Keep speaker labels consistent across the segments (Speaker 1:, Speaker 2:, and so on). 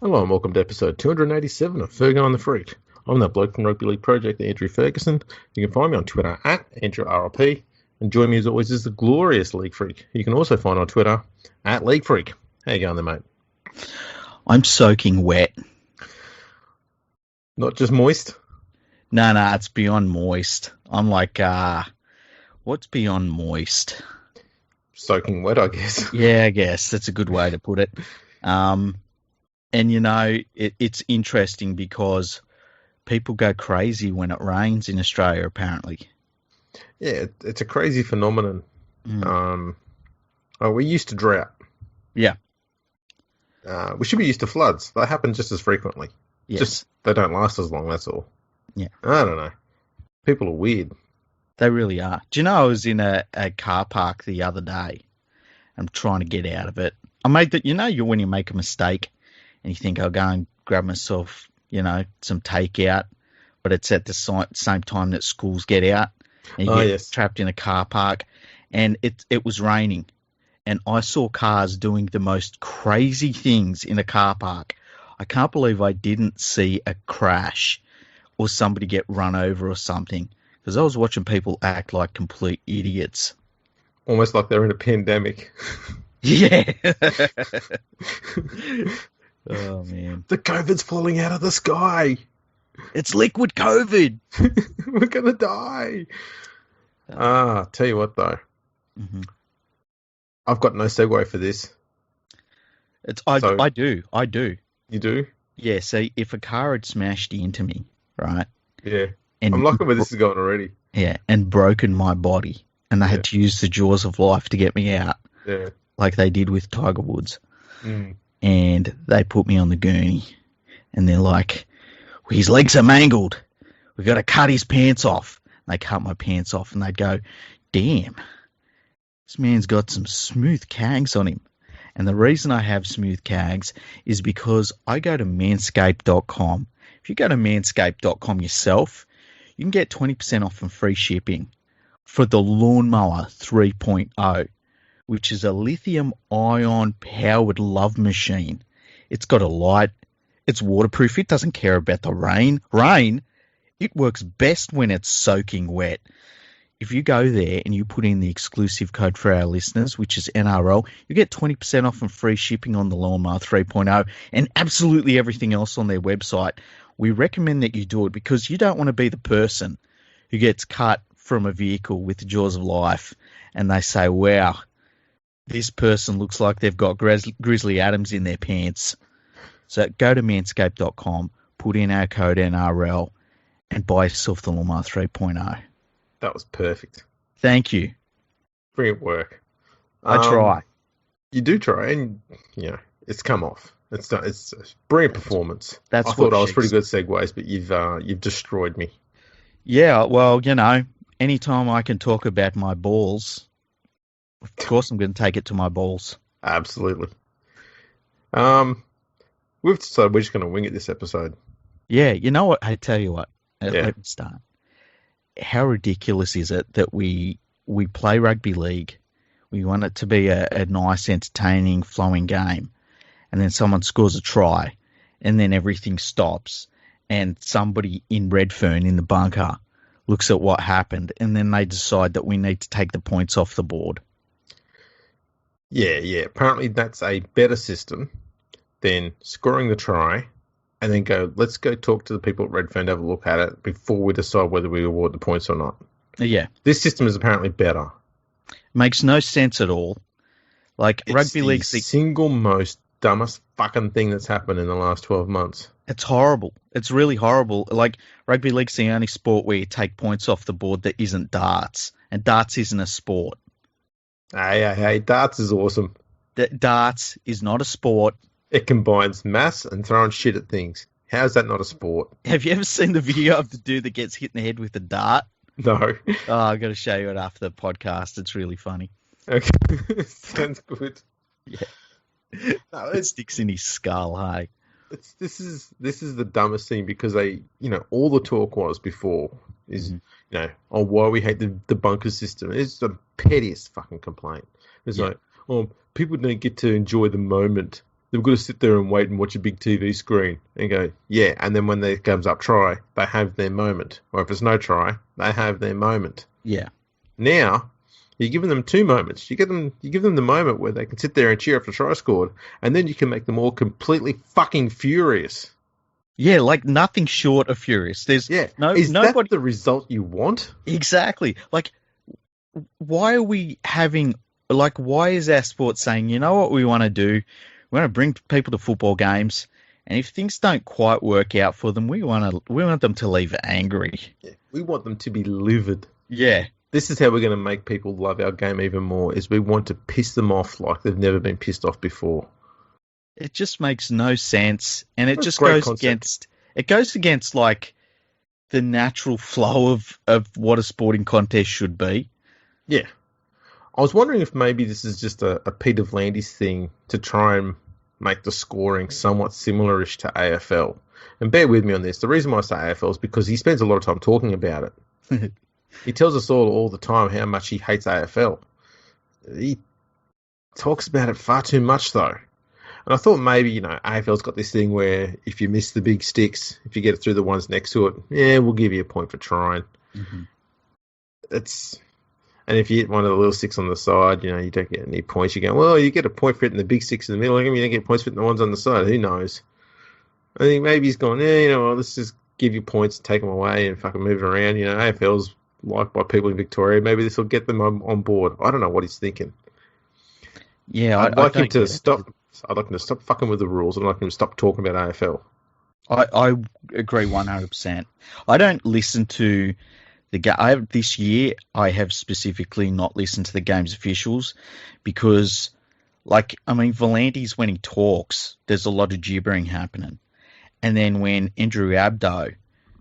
Speaker 1: Hello and welcome to episode 287 of Fergo on the Freak. I'm that bloke from Rugby League Project, Andrew Ferguson. You can find me on Twitter at AndrewRLP. And join me as always is the glorious League Freak. You can also find on Twitter at League Freak. How you going there, mate?
Speaker 2: I'm soaking wet.
Speaker 1: Not just moist?
Speaker 2: No, it's beyond moist. I'm like, what's beyond moist?
Speaker 1: Soaking wet, I guess.
Speaker 2: Yeah, I guess that's a good way to put it. And you know, it's interesting because people go crazy when it rains in Australia, apparently.
Speaker 1: Yeah, it's a crazy phenomenon. We're used to drought.
Speaker 2: Yeah.
Speaker 1: We should be used to floods. They happen just as frequently.
Speaker 2: Yes.
Speaker 1: Just they don't last as long, that's all.
Speaker 2: Yeah.
Speaker 1: I don't know. People are weird.
Speaker 2: They really are. Do you know I was in a car park the other day? I'm trying to get out of it. I made that. You know, when you make a mistake and you think I'll go and grab myself, some takeout, but it's at the same time that schools get out and you get trapped in a car park, and it was raining, and I saw cars doing the most crazy things in a car park. I can't believe I didn't see a crash or somebody get run over or something, because I was watching people act like complete idiots.
Speaker 1: Almost like they're in a pandemic.
Speaker 2: Yeah. Oh, man.
Speaker 1: The COVID's falling out of the sky.
Speaker 2: It's liquid COVID.
Speaker 1: We're going to die. Tell you what, though.
Speaker 2: Mm-hmm.
Speaker 1: I've got no segue for this.
Speaker 2: I do.
Speaker 1: You do?
Speaker 2: Yeah, so if a car had smashed into me, right?
Speaker 1: Yeah. And I'm liking where this is going already.
Speaker 2: Yeah, and broken my body, and they had to use the jaws of life to get me out.
Speaker 1: Yeah.
Speaker 2: Like they did with Tiger Woods.
Speaker 1: Mm.
Speaker 2: And they put me on the gurney, and they're like, well, his legs are mangled. We've got to cut his pants off. And they cut my pants off, and they'd go, damn, this man's got some smooth cags on him. And the reason I have smooth cags is because I go to manscaped.com. If you go to manscaped.com yourself, you can get 20% off and free shipping for the Lawnmower 3.0, which is a lithium-ion powered love machine. It's got a light. It's waterproof. It doesn't care about the rain. It works best when it's soaking wet. If you go there and you put in the exclusive code for our listeners, which is NRL, you get 20% off and free shipping on the Lawnmower 3.0 and absolutely everything else on their website. We recommend that you do it because you don't want to be the person who gets cut from a vehicle with the jaws of life and they say, wow, this person looks like they've got Grizzly Adams in their pants. So go to manscaped.com, put in our code NRL, and buy yourself the Lawnmower 3.0.
Speaker 1: That was perfect.
Speaker 2: Thank you.
Speaker 1: Brilliant work.
Speaker 2: I try.
Speaker 1: You do try, and it's come off. It's a brilliant performance. I thought I was pretty good segues, but you've destroyed me.
Speaker 2: Yeah, well, anytime I can talk about my balls, of course I'm going to take it to my balls.
Speaker 1: Absolutely. We've decided we're just going to wing it this episode.
Speaker 2: Yeah, you know what? I tell you what. Let me start. How ridiculous is it that we play rugby league, we want it to be a nice, entertaining, flowing game, and then someone scores a try, and then everything stops, and somebody in Redfern in the bunker looks at what happened, and then they decide that we need to take the points off the board.
Speaker 1: Yeah. Apparently that's a better system than scoring the try and then let's go talk to the people at Redfern to have a look at it before we decide whether we award the points or not.
Speaker 2: Yeah.
Speaker 1: This system is apparently better.
Speaker 2: Makes no sense at all. Like,
Speaker 1: it's
Speaker 2: rugby
Speaker 1: the
Speaker 2: league's
Speaker 1: single most dumbest fucking thing that's happened in the last 12 months.
Speaker 2: It's horrible. It's really horrible. Like, rugby league's the only sport where you take points off the board that isn't darts. And darts isn't a sport.
Speaker 1: Hey, darts is awesome.
Speaker 2: Darts is not a sport.
Speaker 1: It combines mass and throwing shit at things. How is that not a sport?
Speaker 2: Have you ever seen the video of the dude that gets hit in the head with a dart?
Speaker 1: No.
Speaker 2: Oh, I've got to show you it after the podcast. It's really funny.
Speaker 1: Okay. Sounds good.
Speaker 2: Yeah. No, it sticks in his skull, hey?
Speaker 1: This is the dumbest thing because all the talk was before is, why we hate the bunker system. It's the pettiest fucking complaint. It's like, people don't get to enjoy the moment They've got to sit there and wait and watch a big TV screen and go, yeah. And then when there comes up try, they have their moment. Or if it's no try, they have their moment.
Speaker 2: Yeah.
Speaker 1: Now, you're giving them 2 moments. You give them the moment where they can sit there and cheer after try scored, and then you can make them all completely fucking furious.
Speaker 2: Yeah, like nothing short of furious. There's
Speaker 1: Is
Speaker 2: nobody.
Speaker 1: that the result you want?
Speaker 2: Exactly. Like, why are we having? Like, why is our sport saying, you know what we want to do? We want to bring people to football games, and if things don't quite work out for them, we want them to leave angry.
Speaker 1: Yeah, we want them to be livid.
Speaker 2: Yeah.
Speaker 1: This is how we're going to make people love our game even more, is we want to piss them off like they've never been pissed off before.
Speaker 2: It just makes no sense, and it just
Speaker 1: goes
Speaker 2: against like the natural flow of what a sporting contest should be.
Speaker 1: Yeah. I was wondering if maybe this is just a Peter V'landys thing to try and make the scoring somewhat similar-ish to AFL. And bear with me on this. The reason why I say AFL is because he spends a lot of time talking about it. He tells us all the time how much he hates AFL. He talks about it far too much, though. And I thought maybe, AFL's got this thing where if you miss the big sticks, if you get it through the ones next to it, yeah, we'll give you a point for trying.
Speaker 2: Mm-hmm.
Speaker 1: And if you hit one of the little sticks on the side, you don't get any points. You go, well, you get a point for hitting the big sticks in the middle. You don't get points for hitting the ones on the side. Who knows? I think maybe he's gone, let's just give you points and take them away and fucking move it around. AFL's liked by people in Victoria. Maybe this will get them on board. I don't know what he's thinking.
Speaker 2: Yeah,
Speaker 1: I'd like him to stop. I'd like him to stop fucking with the rules. I'd like him to stop talking about AFL.
Speaker 2: I agree 100%. I don't listen to the game. This year, I have specifically not listened to the game's officials because, V'landys, when he talks, there's a lot of gibbering happening. And then when Andrew Abdo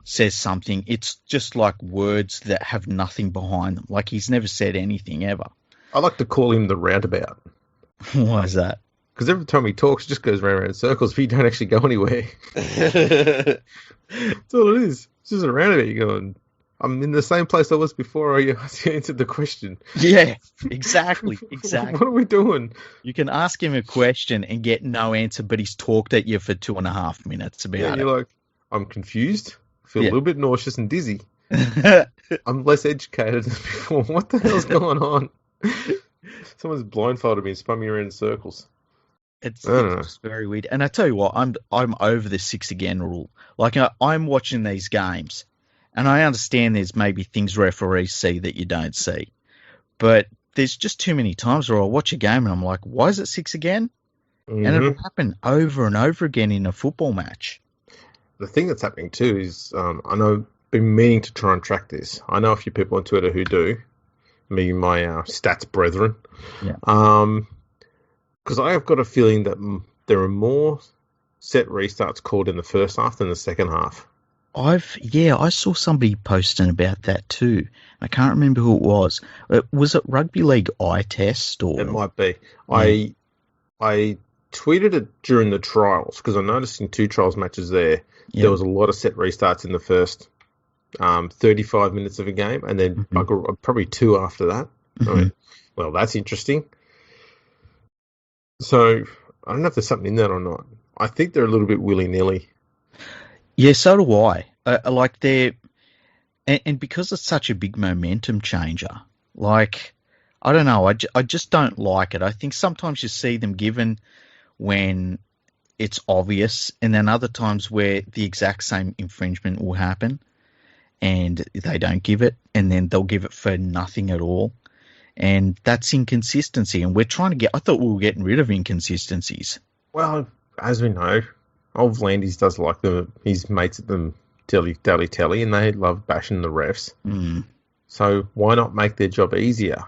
Speaker 2: says something, it's just like words that have nothing behind them. Like he's never said anything ever. I
Speaker 1: like to call him the roundabout.
Speaker 2: Why is that?
Speaker 1: Because every time he talks, he just goes round in circles, but you don't actually go anywhere. That's all it is. It's just a roundabout. You're going, I'm in the same place I was before I answered the question.
Speaker 2: Yeah, exactly.
Speaker 1: What are we doing?
Speaker 2: You can ask him a question and get no answer, but he's talked at you for 2.5 minutes about it.
Speaker 1: You're like, I'm confused. I feel a little bit nauseous and dizzy. I'm less educated than before. What the hell's going on? Someone's blindfolded me and spun me around in circles.
Speaker 2: It's just very weird. And I tell you what, I'm over the 6 again rule. I'm watching these games, and I understand there's maybe things referees see that you don't see. But there's just too many times where I'll watch a game and I'm like, why is it 6 again? Mm-hmm. And it'll happen over and over again in a football match.
Speaker 1: The thing that's happening too is, I know I've been meaning to try and track this. I know a few people on Twitter who do. Me and my stats brethren.
Speaker 2: Yeah.
Speaker 1: Because I have got a feeling that there are more set restarts called in the first half than the second half.
Speaker 2: I saw somebody posting about that too. I can't remember who it was. Was it Rugby League eye test or?
Speaker 1: It might be. Yeah. I tweeted it during the trials because I noticed in 2 trials matches there there was a lot of set restarts in the first 35 minutes of a game, and then I got probably 2 after that.
Speaker 2: Mm-hmm.
Speaker 1: I mean, well, that's interesting. So I don't know if there's something in that or not. I think they're a little bit willy-nilly.
Speaker 2: Yeah, so do I. And because it's such a big momentum changer, I don't know, I just don't like it. I think sometimes you see them given when it's obvious, and then other times where the exact same infringement will happen and they don't give it, and then they'll give it for nothing at all. And that's inconsistency, and we're trying to I thought we were getting rid of inconsistencies.
Speaker 1: Well, as we know, old V'landys does like his mates at them telly, and they love bashing the refs.
Speaker 2: Mm.
Speaker 1: So why not make their job easier?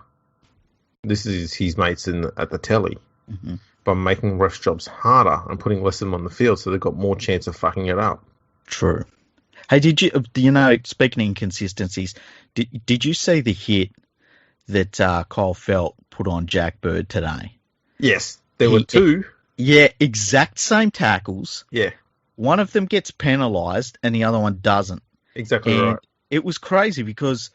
Speaker 1: This is his mates at the telly.
Speaker 2: Mm-hmm.
Speaker 1: By making refs' jobs harder and putting less of them on the field so they've got more chance of fucking it up.
Speaker 2: True. Hey, do speaking of inconsistencies, did you see the hit that Kyle Felt put on Jack Bird today?
Speaker 1: Yes, there were 2.
Speaker 2: Yeah, exact same tackles.
Speaker 1: Yeah.
Speaker 2: One of them gets penalised and the other one doesn't.
Speaker 1: Exactly right.
Speaker 2: It was crazy because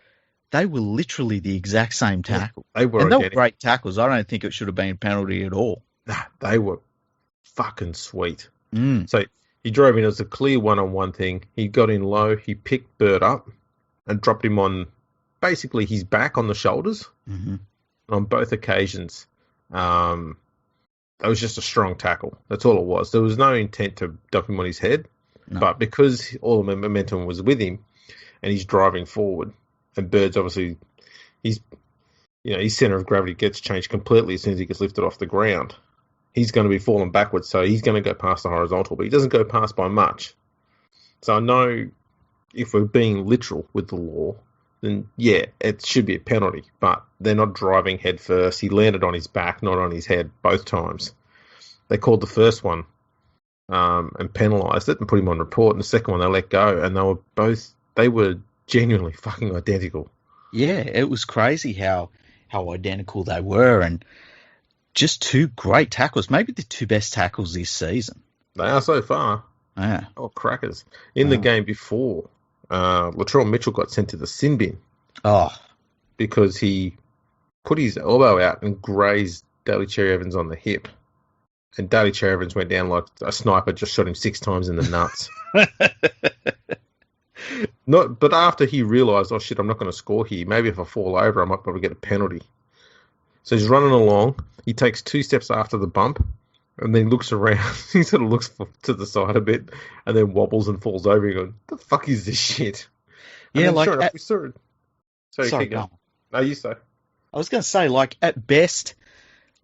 Speaker 2: they were literally the exact same tackle.
Speaker 1: They were.
Speaker 2: And they were great tackles. I don't think it should have been a penalty at all.
Speaker 1: Nah, they were fucking sweet.
Speaker 2: Mm.
Speaker 1: So he drove in. It was a clear one-on-one thing. He got in low. He picked Bird up and dropped him on basically his back on the shoulders.
Speaker 2: Mm-hmm.
Speaker 1: On both occasions. It was just a strong tackle. That's all it was. There was no intent to dump him on his head. No. But because all the momentum was with him and he's driving forward, and Bird's obviously, his center of gravity gets changed completely as soon as he gets lifted off the ground. He's going to be falling backwards, so he's going to go past the horizontal, but he doesn't go past by much. So I know if we're being literal with the law, then yeah, it should be a penalty, but they're not driving head first. He landed on his back, not on his head, both times. They called the first one and penalised it and put him on report, and the second one they let go, and they were genuinely fucking identical.
Speaker 2: Yeah, it was crazy how identical they were, and just two great tackles, maybe the two best tackles this season.
Speaker 1: They are so far.
Speaker 2: Yeah.
Speaker 1: Oh, crackers. In the game before, Latrell Mitchell got sent to the sin bin.
Speaker 2: Oh.
Speaker 1: Because he put his elbow out and grazed Daly Cherry Evans on the hip. And Daly Cherry Evans went down like a sniper just shot him 6 times in the nuts. But after he realised, oh shit, I'm not going to score here. Maybe if I fall over, I might probably get a penalty. So he's running along. He takes 2 steps after the bump and then looks around. He sort of looks to the side a bit and then wobbles and falls over. He goes, "The fuck is this shit?" And
Speaker 2: yeah, like
Speaker 1: sure enough, we saw it.
Speaker 2: Sorry, go on.
Speaker 1: No, you say.
Speaker 2: I was going to say, like, at best,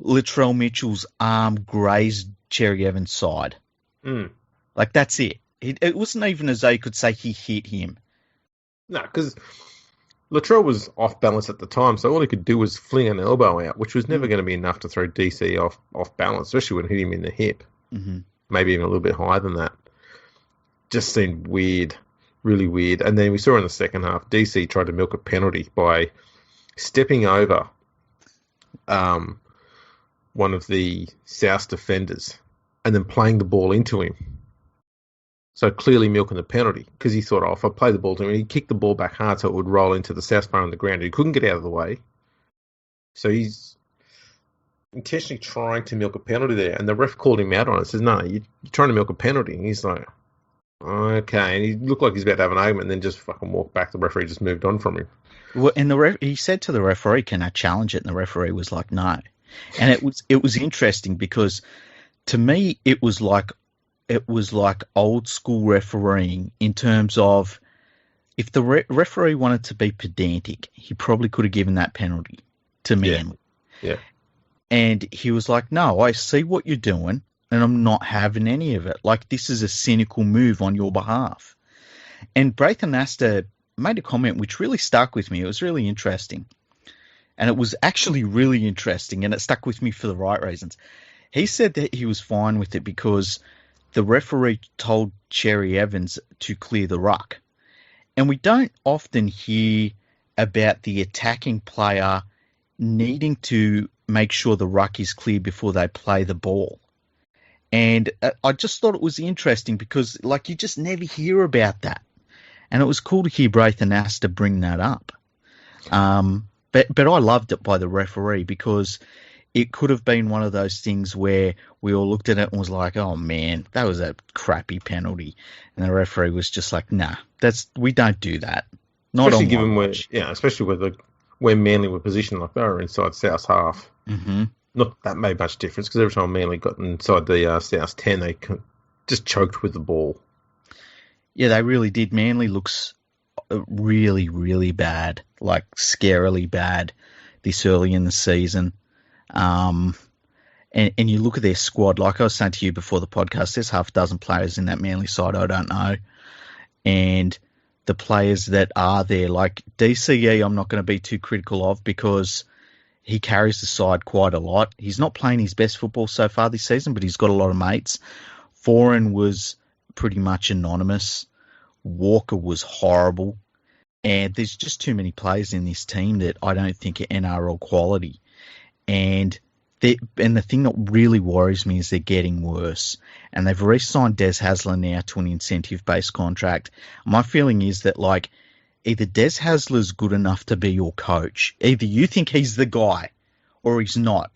Speaker 2: Latrell Mitchell's arm grazed Cherry Evans' side.
Speaker 1: Mm.
Speaker 2: Like, that's it. It wasn't even as though you could say he hit him.
Speaker 1: No, because Latrell was off balance at the time, so all he could do was fling an elbow out, which was never going to be enough to throw DC off balance, especially when it hit him in the hip.
Speaker 2: Mm-hmm.
Speaker 1: Maybe even a little bit higher than that. Just seemed weird, really weird. And then we saw in the second half, DC tried to milk a penalty by stepping over one of the South defenders and then playing the ball into him. So clearly milking the penalty because he thought, if I play the ball to him, he kicked the ball back hard so it would roll into the South bar on the ground. He couldn't get out of the way. So he's intentionally trying to milk a penalty there. And the ref called him out on it. Says, no, you're trying to milk a penalty. And he's like, okay. And he looked like he's about to have an argument and then just fucking walked back. The referee just moved on from him.
Speaker 2: Well, and he said to the referee, "Can I challenge it?" And the referee was like, "No." And it was interesting because to me it was like old school refereeing in terms of if the referee wanted to be pedantic, he probably could have given that penalty to Manly.
Speaker 1: Yeah.
Speaker 2: And he was like, "No, I see what you're doing, and I'm not having any of it. Like, this is a cynical move on your behalf." And Braith Anasta made a comment which really stuck with me. It was really interesting. And it was actually really interesting, and it stuck with me for the right reasons. He said that he was fine with it because the referee told Cherry Evans to clear the ruck. And we don't often hear about the attacking player needing to make sure the ruck is clear before they play the ball. And I just thought it was interesting because, like, you just never hear about that. And it was cool to hear Braith Anasta bring that up. But I loved it by the referee because it could have been one of those things where we all looked at it and was like, "Oh man, that was a crappy penalty," and the referee was just like, "Nah, we don't do that." Not
Speaker 1: especially
Speaker 2: on
Speaker 1: given especially where Manly were positioned, like they were inside South's half.
Speaker 2: Mm-hmm.
Speaker 1: Not that made much difference because every time Manly got inside the South 10, they just choked with the ball.
Speaker 2: Yeah, they really did. Manly looks really, really bad, like scarily bad this early in the season. And you look at their squad, like I was saying to you before the podcast, there's half a dozen players in that Manly side I don't know. And the players that are there, like DCE, I'm not going to be too critical of because he carries the side quite a lot. He's not playing his best football so far this season, but he's got a lot of mates. Foran was pretty much anonymous. Walker was horrible. And there's just too many players in this team that I don't think are NRL quality. And the thing that really worries me is they're getting worse. And they've re-signed Des Hasler now to an incentive-based contract. My feeling is that, like, either Des Hasler's good enough to be your coach, either you think he's the guy or he's not.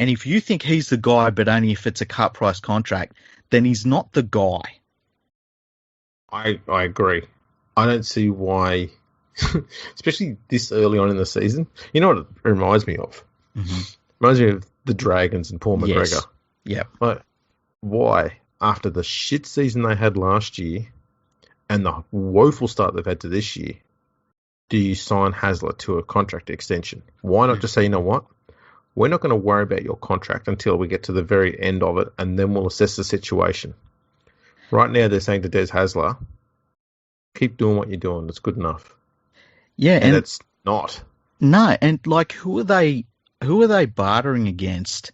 Speaker 2: And if you think he's the guy, but only if it's a cut price contract, then he's not the guy.
Speaker 1: I agree. I don't see why, especially this early on in the season. You know what it reminds me of?
Speaker 2: Mm-hmm.
Speaker 1: Reminds me of the Dragons and Paul McGregor.
Speaker 2: Yes. Yeah.
Speaker 1: Like, why, after the shit season they had last year and the woeful start they've had to this year, do you sign Hasler to a contract extension? Why not just say, you know what? We're not going to worry about your contract until we get to the very end of it, and then we'll assess the situation. Right now, they're saying to Des Hasler, keep doing what you're doing. It's good enough.
Speaker 2: Yeah,
Speaker 1: and it's not.
Speaker 2: No, and like, who are they bartering against?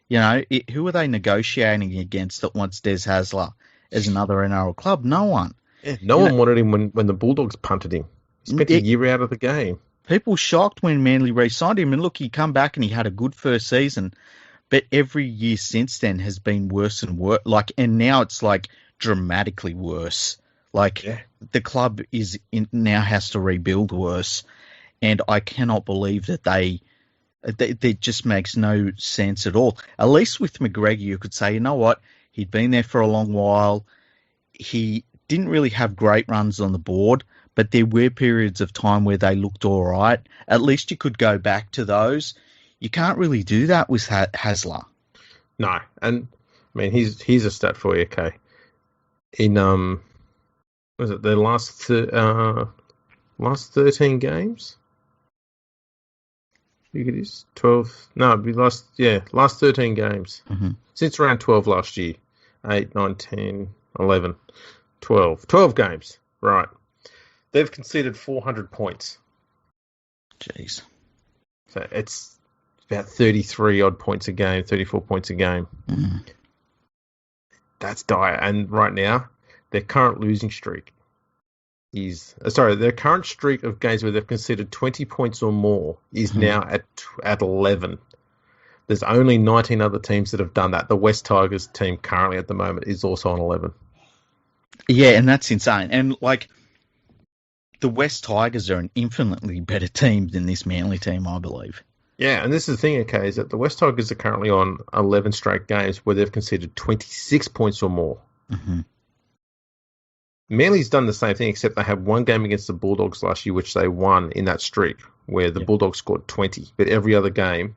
Speaker 2: You know, who are they negotiating against that wants Des Hasler as another NRL club? No one.
Speaker 1: Yeah, no one wanted him when the Bulldogs punted him. He spent a year out of the game.
Speaker 2: People shocked when Manly re-signed him, and look, he come back and he had a good first season, but every year since then has been worse and worse. Like, and now it's like dramatically worse. Like, the club now has to rebuild worse, and I cannot believe that they just makes no sense at all. At least with McGregor, you could say, you know what, he'd been there for a long while. He didn't really have great runs on the board, but there were periods of time where they looked all right. At least you could go back to those. You can't really do that with Hasler.
Speaker 1: No, and I mean, here's a stat for you, okay? In was it the last 13 games? I think it is 12. No, it'd be last 13 games since round 12 last year. 8, 9, 10, 11, 12 games. Right. They've conceded 400 points.
Speaker 2: Jeez.
Speaker 1: So it's about 33 odd points a game, 34 points a game.
Speaker 2: Mm.
Speaker 1: That's dire. And right now, their current losing streak their current streak of games where they've conceded 20 points or more is now at 11. There's only 19 other teams that have done that. The West Tigers team currently at the moment is also on 11.
Speaker 2: Yeah, and that's insane. And like, the West Tigers are an infinitely better team than this Manly team, I believe.
Speaker 1: Yeah, and this is the thing, okay, is that the West Tigers are currently on 11 straight games where they've conceded 26 points or more.
Speaker 2: Mm-hmm.
Speaker 1: Manly's done the same thing, except they had one game against the Bulldogs last year, which they won in that streak, where the Bulldogs scored 20. But every other game,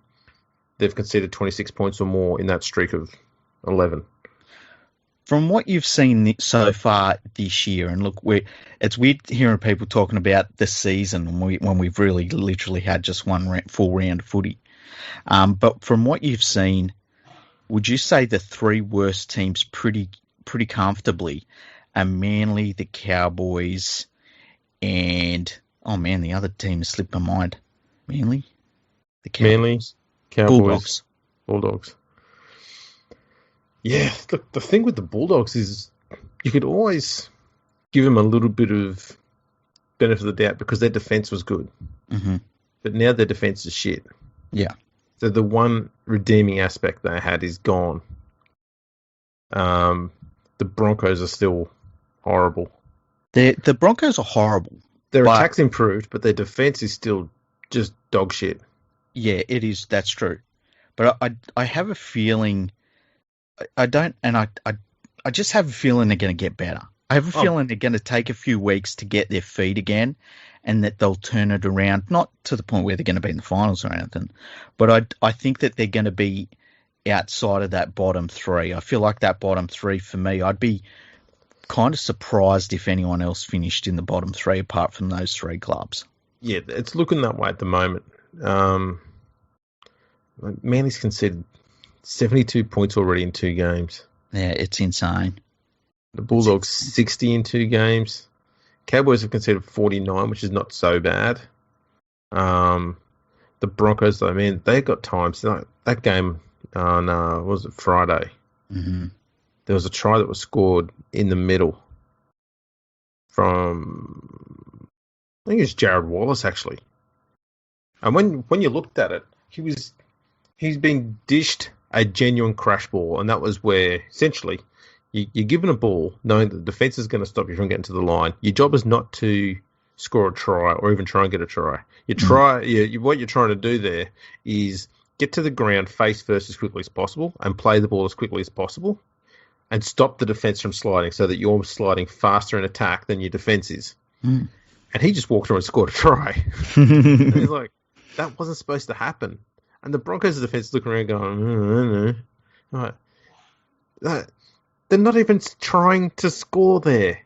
Speaker 1: they've conceded 26 points or more in that streak of 11.
Speaker 2: From what you've seen so far this year, and look, it's weird hearing people talking about the season when we've really literally had just one full round of footy. But from what you've seen, would you say the three worst teams pretty comfortably are Manly, the Cowboys, and the other team has slipped my mind. Manly, the Cowboys,
Speaker 1: Manly, Cowboys, Bulldogs. Yeah, look, the thing with the Bulldogs is you could always give them a little bit of benefit of the doubt because their defence was good.
Speaker 2: Mm-hmm.
Speaker 1: But now their defence is shit.
Speaker 2: Yeah.
Speaker 1: So the one redeeming aspect they had is gone. The Broncos are still horrible.
Speaker 2: The Broncos are horrible.
Speaker 1: Their attack's improved, but their defence is still just dog shit.
Speaker 2: Yeah, it is. That's true. But I have a feeling... I just have a feeling they're going to get better. I have a feeling they're going to take a few weeks to get their feet again and that they'll turn it around, not to the point where they're going to be in the finals or anything, but I think that they're going to be outside of that bottom three. I feel like that bottom three for me, I'd be kind of surprised if anyone else finished in the bottom three apart from those three clubs. Yeah,
Speaker 1: it's looking that way at the moment. Manly's conceded 72 points already in 2 games.
Speaker 2: Yeah, it's insane.
Speaker 1: The Bulldogs 60 in 2 games. Cowboys have conceded 49, which is not so bad. The Broncos, I mean, they got times. That game on, was it Friday?
Speaker 2: Mm-hmm.
Speaker 1: There was a try that was scored in the middle from, I think it was Jared Wallace, actually. And when you looked at it, he's been dished a genuine crash ball, and that was where, essentially, you're given a ball knowing that the defence is going to stop you from getting to the line. Your job is not to score a try or even try and get a try. What you're trying to do there is get to the ground face first as quickly as possible and play the ball as quickly as possible and stop the defence from sliding so that you're sliding faster in attack than your defence is.
Speaker 2: Mm.
Speaker 1: And he just walked through and scored a try. And he's like, that wasn't supposed to happen. And the Broncos' defence looking around going, like, they're not even trying to score there.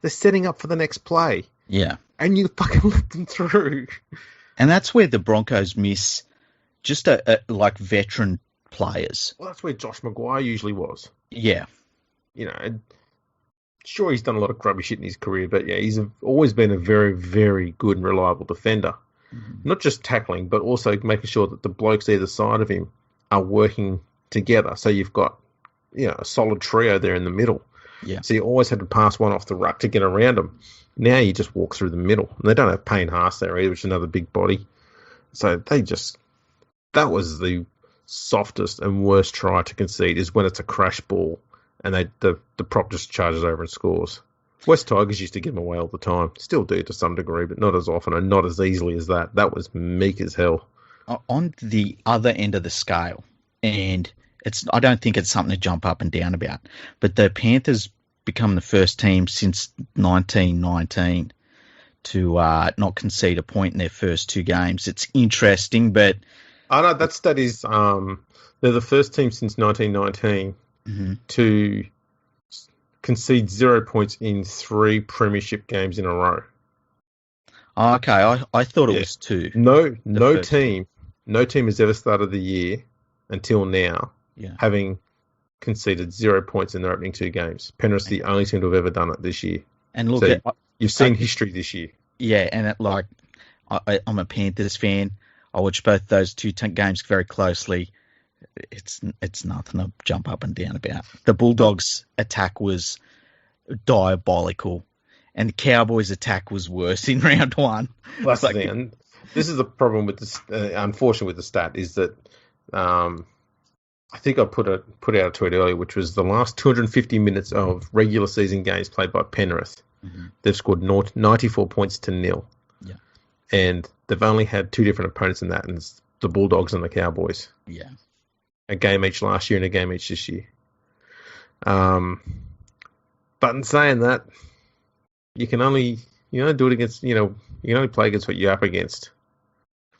Speaker 1: They're setting up for the next play.
Speaker 2: Yeah.
Speaker 1: And you fucking let them through.
Speaker 2: And that's where the Broncos miss just like veteran players.
Speaker 1: Well, that's where Josh Maguire usually was.
Speaker 2: Yeah.
Speaker 1: You know, sure, he's done a lot of grubby shit in his career, but yeah, he's always been a very, very good and reliable defender. Mm-hmm. Not just tackling, but also making sure that the blokes either side of him are working together. So you've got, a solid trio there in the middle.
Speaker 2: Yeah.
Speaker 1: So you always had to pass one off the ruck to get around them. Now you just walk through the middle. And they don't have Payne Haas there either, which is another big body. So that was the softest and worst try to concede, is when it's a crash ball and the prop just charges over and scores. West Tigers used to give them away all the time. Still do to some degree, but not as often and not as easily as that. That was meek as hell.
Speaker 2: On the other end of the scale, and I don't think it's something to jump up and down about, but the Panthers become the first team since 1919 to not concede a point in their first two games. It's interesting, but...
Speaker 1: I know, that is... they're the first team since 1919 to concede 0 points in 3 premiership games in a row.
Speaker 2: Oh, okay, I thought it was 2.
Speaker 1: No team has ever started the year until now having conceded 0 points in their opening 2 games. Penrith's the only team to have ever done it this year.
Speaker 2: And look,
Speaker 1: you've seen history this year.
Speaker 2: Yeah, and I'm a Panthers fan. I watched both those 2 games very closely. It's nothing to jump up and down about. The Bulldogs' attack was diabolical, and the Cowboys' attack was worse in round 1.
Speaker 1: Well, that's the thing. And this is the problem with this. Unfortunately, with the stat is that I think I put out a tweet earlier, which was the last 250 minutes of regular season games played by Penrith. Mm-hmm. They've scored 94 points to 0.
Speaker 2: Yeah,
Speaker 1: and they've only had 2 different opponents in that, and it's the Bulldogs and the Cowboys.
Speaker 2: Yeah.
Speaker 1: A game each last year and a game each this year. But in saying that, you can only do it against you can only play against what you're up against.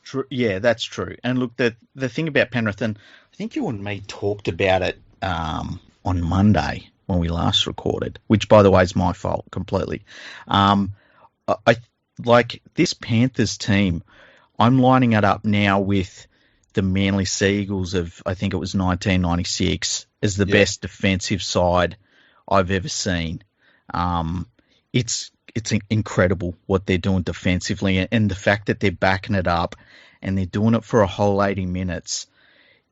Speaker 2: True. Yeah, that's true. And look, the thing about Penrith, and I think you and me talked about it on Monday when we last recorded, which by the way is my fault completely. I like this Panthers team. I'm lining it up now with the Manly Seagulls of, I think it was 1996, as the best defensive side I've ever seen. It's incredible what they're doing defensively, and the fact that they're backing it up and they're doing it for a whole 80 minutes.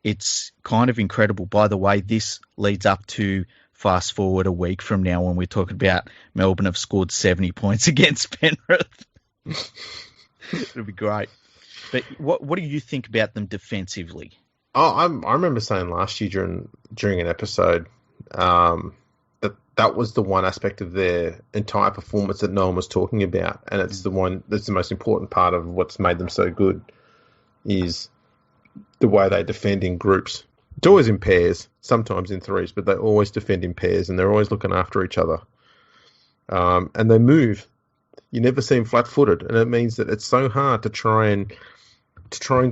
Speaker 2: It's kind of incredible. By the way, this leads up to fast forward a week from now when we're talking about Melbourne have scored 70 points against Penrith. It'll be great. But what do you think about them defensively?
Speaker 1: Oh, I remember saying last year during an episode that was the one aspect of their entire performance that no one was talking about, and it's the one that's the most important part of what's made them so good is the way they defend in groups. It's always in pairs, sometimes in threes, but they always defend in pairs, and they're always looking after each other. And they move. You never see them flat-footed, and it means that it's so hard to try and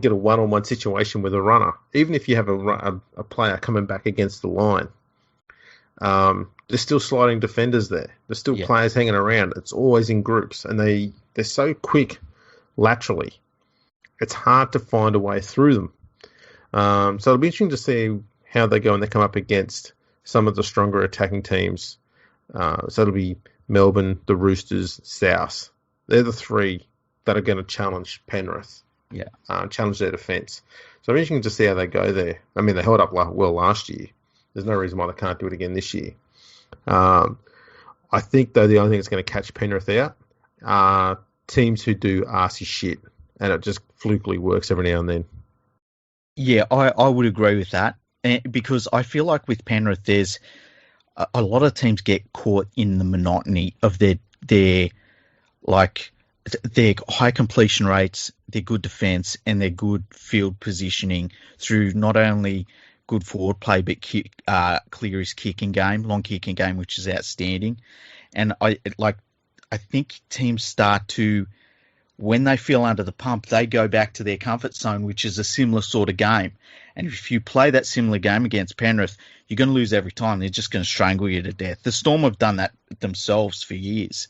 Speaker 1: get a one-on-one situation with a runner, even if you have a player coming back against the line. There's still sliding defenders there. There's still players hanging around. It's always in groups, and they're so quick laterally. It's hard to find a way through them. So it'll be interesting to see how they go when they come up against some of the stronger attacking teams. So it'll be Melbourne, the Roosters, South. They're the 3 that are going to challenge Penrith.
Speaker 2: Yeah.
Speaker 1: Challenge their defence. So it'll be interesting to see how they go there. I mean, they held up well last year. There's no reason why they can't do it again this year. I think, though, the only thing that's going to catch Penrith out are teams who do arsey shit, and it just flukily works every now and then.
Speaker 2: Yeah, I would agree with that, because I feel like with Penrith, there's a lot of teams get caught in the monotony of their like their high completion rates, their good defence, and their good field positioning through not only good forward play, but clear his kicking game, long kicking game, which is outstanding. And I think teams start to, when they feel under the pump, they go back to their comfort zone, which is a similar sort of game. And if you play that similar game against Penrith, you're going to lose every time. They're just going to strangle you to death. The Storm have done that themselves for years.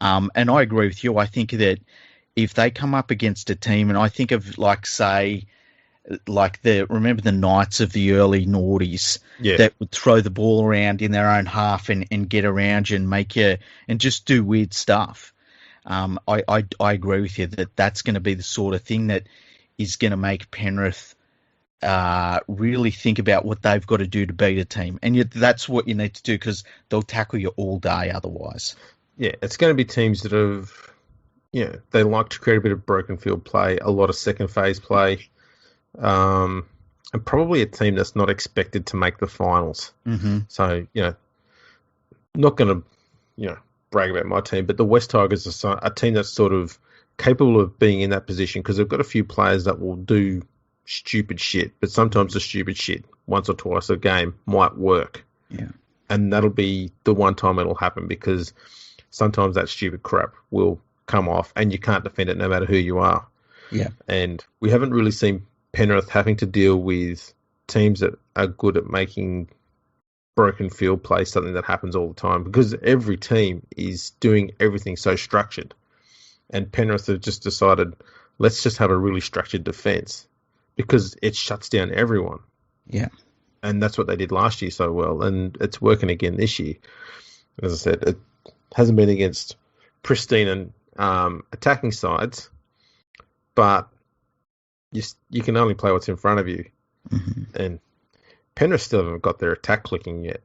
Speaker 2: And I agree with you. I think that if they come up against a team, and I think of remember the Knights of the early noughties that would throw the ball around in their own half and get around you and make you and just do weird stuff. I agree with you that that's going to be the sort of thing that is going to make Penrith really think about what they've got to do to beat a team. And that's what you need to do, because they'll tackle you all day otherwise.
Speaker 1: Yeah, it's going to be teams that have, they like to create a bit of broken field play, a lot of second phase play, and probably a team that's not expected to make the finals.
Speaker 2: Mm-hmm.
Speaker 1: So, not going to, brag about my team, but the West Tigers are a team that's sort of capable of being in that position because they've got a few players that will do stupid shit, but sometimes the stupid shit once or twice a game might work.
Speaker 2: Yeah.
Speaker 1: And that'll be the one time it'll happen, because sometimes that stupid crap will come off and you can't defend it no matter who you are.
Speaker 2: Yeah.
Speaker 1: And we haven't really seen Penrith having to deal with teams that are good at making broken field play something that happens all the time, because every team is doing everything so structured. And Penrith have just decided, let's just have a really structured defence, because it shuts down everyone.
Speaker 2: Yeah.
Speaker 1: And that's what they did last year so well, and it's working again this year. As I said, it hasn't been against pristine and attacking sides, but you can only play what's in front of you.
Speaker 2: Mm-hmm.
Speaker 1: And Penrith still haven't got their attack clicking yet.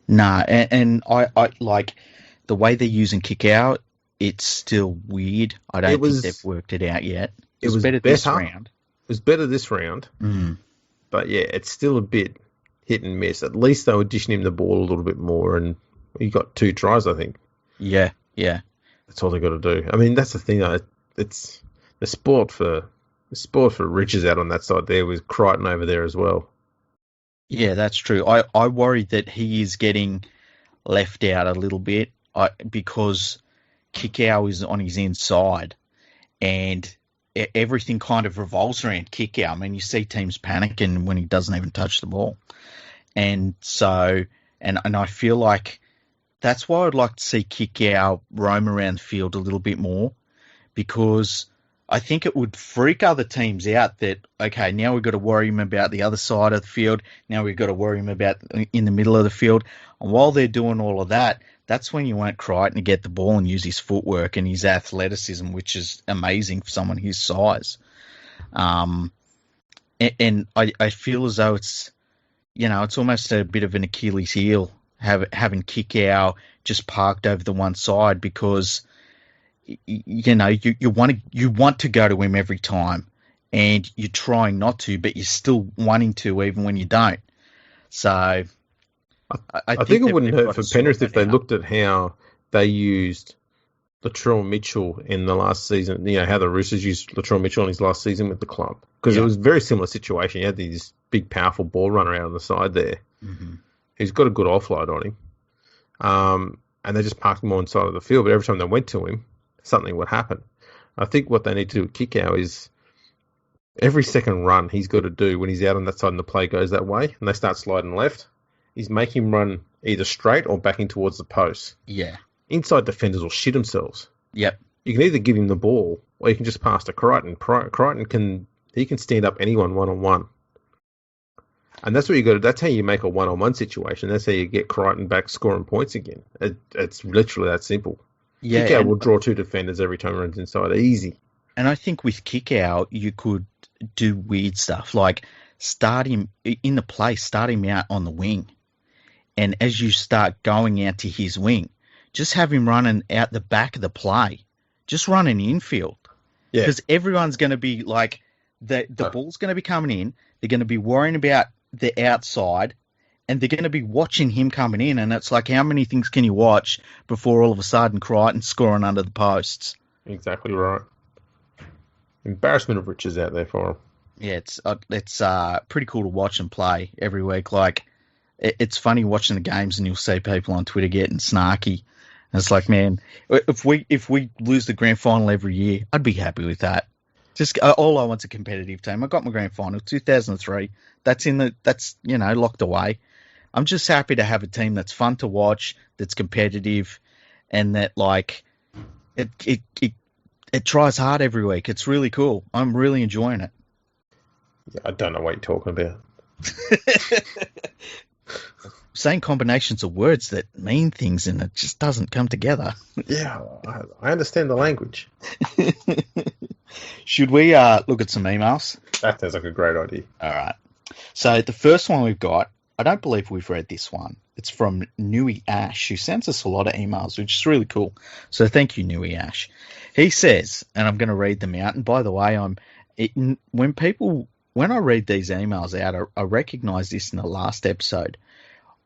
Speaker 2: Nah, and I like the way they're using kick out. It's still weird. I don't think they've worked it out yet. It was better this round.
Speaker 1: It was better this round.
Speaker 2: Mm.
Speaker 1: But yeah, it's still a bit hit and miss. At least they were dishing him the ball a little bit more, and he got 2 tries, I think.
Speaker 2: Yeah.
Speaker 1: That's all they got to do. I mean, that's the thing. It's the sport for riches out on that side there, with Crichton over there as well.
Speaker 2: Yeah, that's true. I worry that he is getting left out a little bit because Kikau is on his inside, and everything kind of revolves around Kikau. I mean, you see teams panicking when he doesn't even touch the ball. And so, and I feel like that's why I'd like to see Kikau roam around the field a little bit more, because I think it would freak other teams out that, okay, now we've got to worry him about the other side of the field. Now we've got to worry him about in the middle of the field. And while they're doing all of that, that's when you want Crichton to get the ball and use his footwork and his athleticism, which is amazing for someone his size. And I feel as though it's, it's almost a bit of an Achilles heel having Kikau just parked over the one side, because you want to go to him every time, and you're trying not to, but you're still wanting to even when you don't. So I
Speaker 1: think it wouldn't hurt for Penrith if they looked at how they used Latrell Mitchell in the last season. How the Roosters used Latrell Mitchell in his last season with the club, because it was a very similar situation. You had these big, powerful ball runner out on the side there.
Speaker 2: Mm-hmm.
Speaker 1: He's got a good offload on him, and they just parked him on the side of the field. But every time they went to him, something would happen. I think what they need to do with Kikau is every second run he's got to do when he's out on that side and the play goes that way and they start sliding left, is make him run either straight or backing towards the post.
Speaker 2: Yeah.
Speaker 1: Inside defenders will shit themselves.
Speaker 2: Yep.
Speaker 1: You can either give him the ball or you can just pass to Crichton. Crichton can stand up anyone one-on-one. And that's what you got to. That's how you make a one-on-one situation. That's how you get Crichton back scoring points again. It's literally that simple.
Speaker 2: Yeah,
Speaker 1: Kikau will draw 2 defenders every time he runs inside. Easy.
Speaker 2: And I think with Kikau, you could do weird stuff, like start him in the play, start him out on the wing. And as you start going out to his wing, just have him running out the back of the play. Just run an infield. Yeah. Because everyone's going to be like, the ball's going to be coming in. They're going to be worrying about the outside, and they're going to be watching him coming in. And it's like, how many things can you watch before all of a sudden Crichton scoring under the posts?
Speaker 1: Exactly right. Embarrassment of riches out there for him.
Speaker 2: Yeah, it's pretty cool to watch and play every week. Like, it's funny watching the games and you'll see people on Twitter getting snarky. And it's like, man, if we lose the grand final every year, I'd be happy with that. Just all I want's a competitive team. I got my grand final 2003. That's locked away. I'm just happy to have a team that's fun to watch, that's competitive, and that like it tries hard every week. It's really cool. I'm really enjoying it.
Speaker 1: Yeah, I don't know what you're talking about.
Speaker 2: Saying combinations of words that mean things and it just doesn't come together.
Speaker 1: Yeah, I understand the language.
Speaker 2: Should we look at some emails?
Speaker 1: That sounds like a great idea.
Speaker 2: All right. So the first one we've got, I don't believe we've read this one. It's from Nui Ash, who sends us a lot of emails, which is really cool. So thank you, Nui Ash. He says, and I'm going to read them out. And by the way, when I read these emails out, I recognise this in the last episode.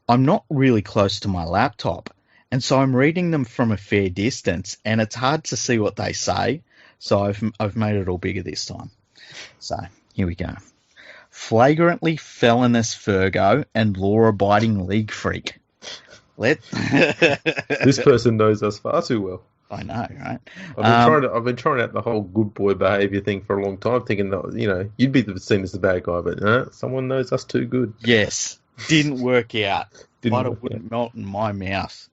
Speaker 2: I'm not really close to my laptop, and so I'm reading them from a fair distance, and it's hard to see what they say. So I've made it all bigger this time. So here we go. Flagrantly felonious Fergo and law-abiding league freak.
Speaker 1: This person knows us far too well.
Speaker 2: I know, right?
Speaker 1: I've been trying out the whole good boy behaviour thing for a long time, thinking that you'd be seen as the bad guy, but someone knows us too good.
Speaker 2: Yes, didn't work out. Butter wouldn't melt in my mouth.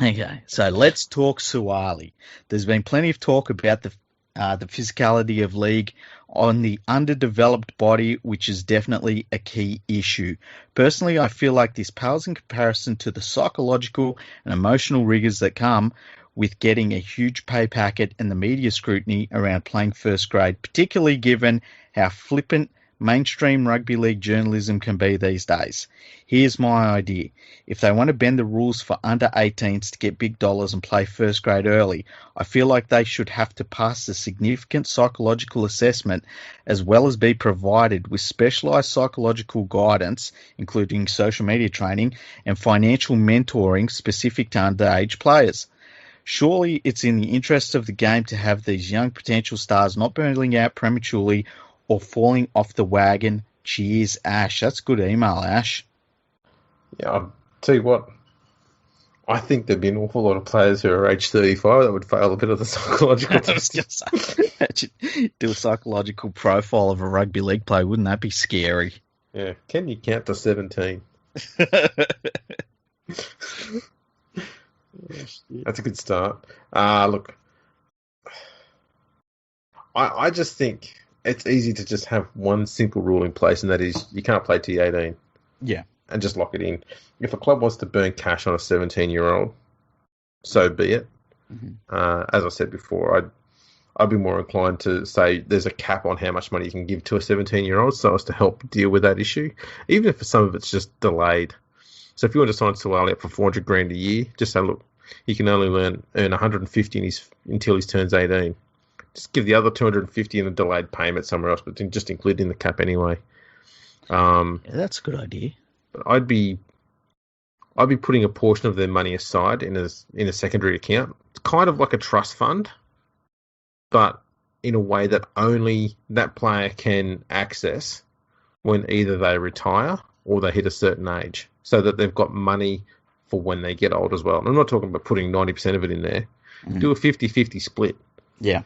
Speaker 2: Okay, so let's talk Suwali. There's been plenty of talk about the physicality of league on the underdeveloped body, which is definitely a key issue. Personally, I feel like this pales in comparison to the psychological and emotional rigors that come with getting a huge pay packet and the media scrutiny around playing first grade, particularly given how flippant mainstream rugby league journalism can be these days. Here's my idea. If they want to bend the rules for under 18s to get big dollars and play first grade early, I feel like they should have to pass a significant psychological assessment as well as be provided with specialised psychological guidance, including social media training and financial mentoring specific to underage players. Surely it's in the interest of the game to have these young potential stars not burning out prematurely or falling off the wagon. Cheers, Ash. That's a good email, Ash.
Speaker 1: Yeah, I'll tell you what. I think there'd be an awful lot of players who are age 35 that would fail a bit of the psychological test.
Speaker 2: Do a psychological profile of a rugby league player. Wouldn't that be scary?
Speaker 1: Yeah. Can you count to 17? That's a good start. Look, I just think it's easy to just have one simple rule in place, and that is you can't play till you're 18.
Speaker 2: Yeah.
Speaker 1: And just lock it in. If a club wants to burn cash on a 17-year-old, so be it. Mm-hmm. As I said before, I'd be more inclined to say there's a cap on how much money you can give to a 17-year-old so as to help deal with that issue, even if some of it's just delayed. So if you want to sign Suwali up for $400,000 a year, just say, look, he can only earn 150 until he turns 18. Just give the other 250 in a delayed payment somewhere else, but just include in the cap anyway.
Speaker 2: Yeah, that's a good idea.
Speaker 1: But I'd be putting a portion of their money aside in a secondary account. It's kind of like a trust fund, but in a way that only that player can access when either they retire or they hit a certain age, so that they've got money for when they get old as well. And I'm not talking about putting 90% of it in there. Mm-hmm. Do a 50-50 split.
Speaker 2: Yeah.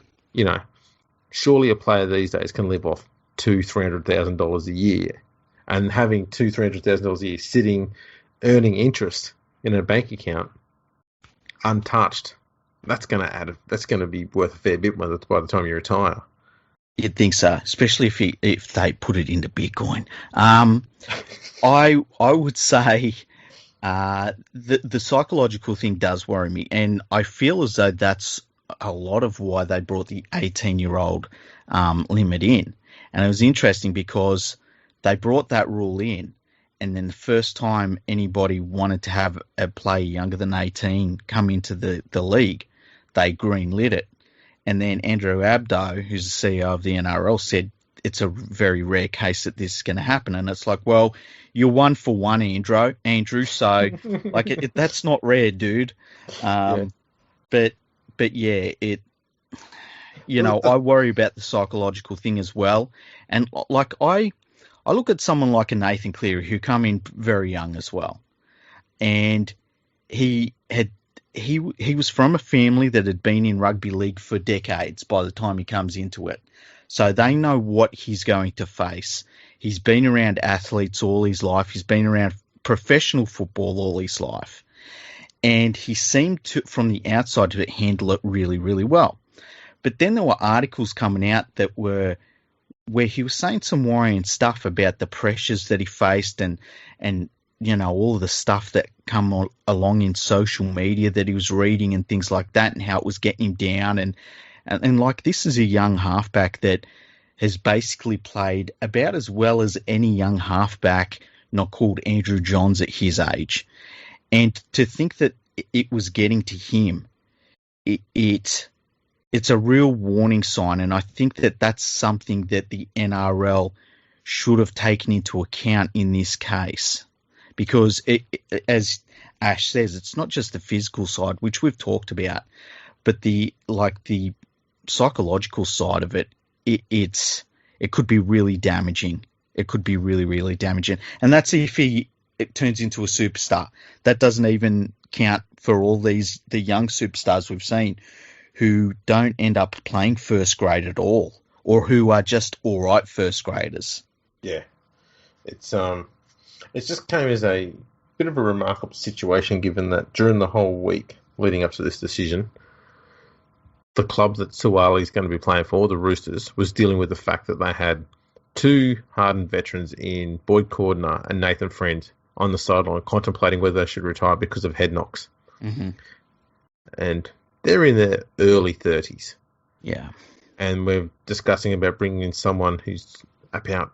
Speaker 1: Surely a player these days can live off $200,000-$300,000 a year, and having $200,000-$300,000 a year sitting, earning interest in a bank account, untouched, that's going to be worth a fair bit by the time you retire.
Speaker 2: You'd think so, especially if they put it into Bitcoin. I would say the psychological thing does worry me, and I feel as though that's a lot of why they brought the 18-year-old limit in. And it was interesting because they brought that rule in, and then the first time anybody wanted to have a player younger than 18 come into the league, they greenlit it. And then Andrew Abdo, who's the CEO of the NRL, said it's a very rare case that this is going to happen. And it's like, well, you're 1 for 1, Andrew. So, that's not rare, dude.
Speaker 1: Yeah.
Speaker 2: But but yeah, I worry about the psychological thing as well. And like I look at someone like a Nathan Cleary who come in very young as well, and he was from a family that had been in rugby league for decades by the time he comes into it. So they know what he's going to face. He's been around athletes all his life. He's been around professional football all his life. And he seemed to, from the outside, to handle it really, really well. But then there were articles coming out that were where he was saying some worrying stuff about the pressures that he faced and all of the stuff that come along in social media that he was reading and things like that, and how it was getting him down. And like, this is a young halfback that has basically played about as well as any young halfback not called Andrew Johns at his age. And to think that it was getting to him, it's a real warning sign. And I think that that's something that the NRL should have taken into account in this case. Because, as Ash says, it's not just the physical side, which we've talked about, but the psychological side of it, it could be really damaging. It could be really, really damaging. And that's if it turns into a superstar. That doesn't even count for all the young superstars we've seen who don't end up playing first grade at all, or who are just all right first graders.
Speaker 1: Yeah, it just came as a bit of a remarkable situation, given that during the whole week leading up to this decision, the club that Suwali's going to be playing for, the Roosters, was dealing with the fact that they had two hardened veterans in Boyd Cordner and Nathan Friend on the sideline contemplating whether they should retire because of head knocks.
Speaker 2: Mm-hmm.
Speaker 1: And they're in their early 30s.
Speaker 2: Yeah.
Speaker 1: And we're discussing about bringing in someone who's about,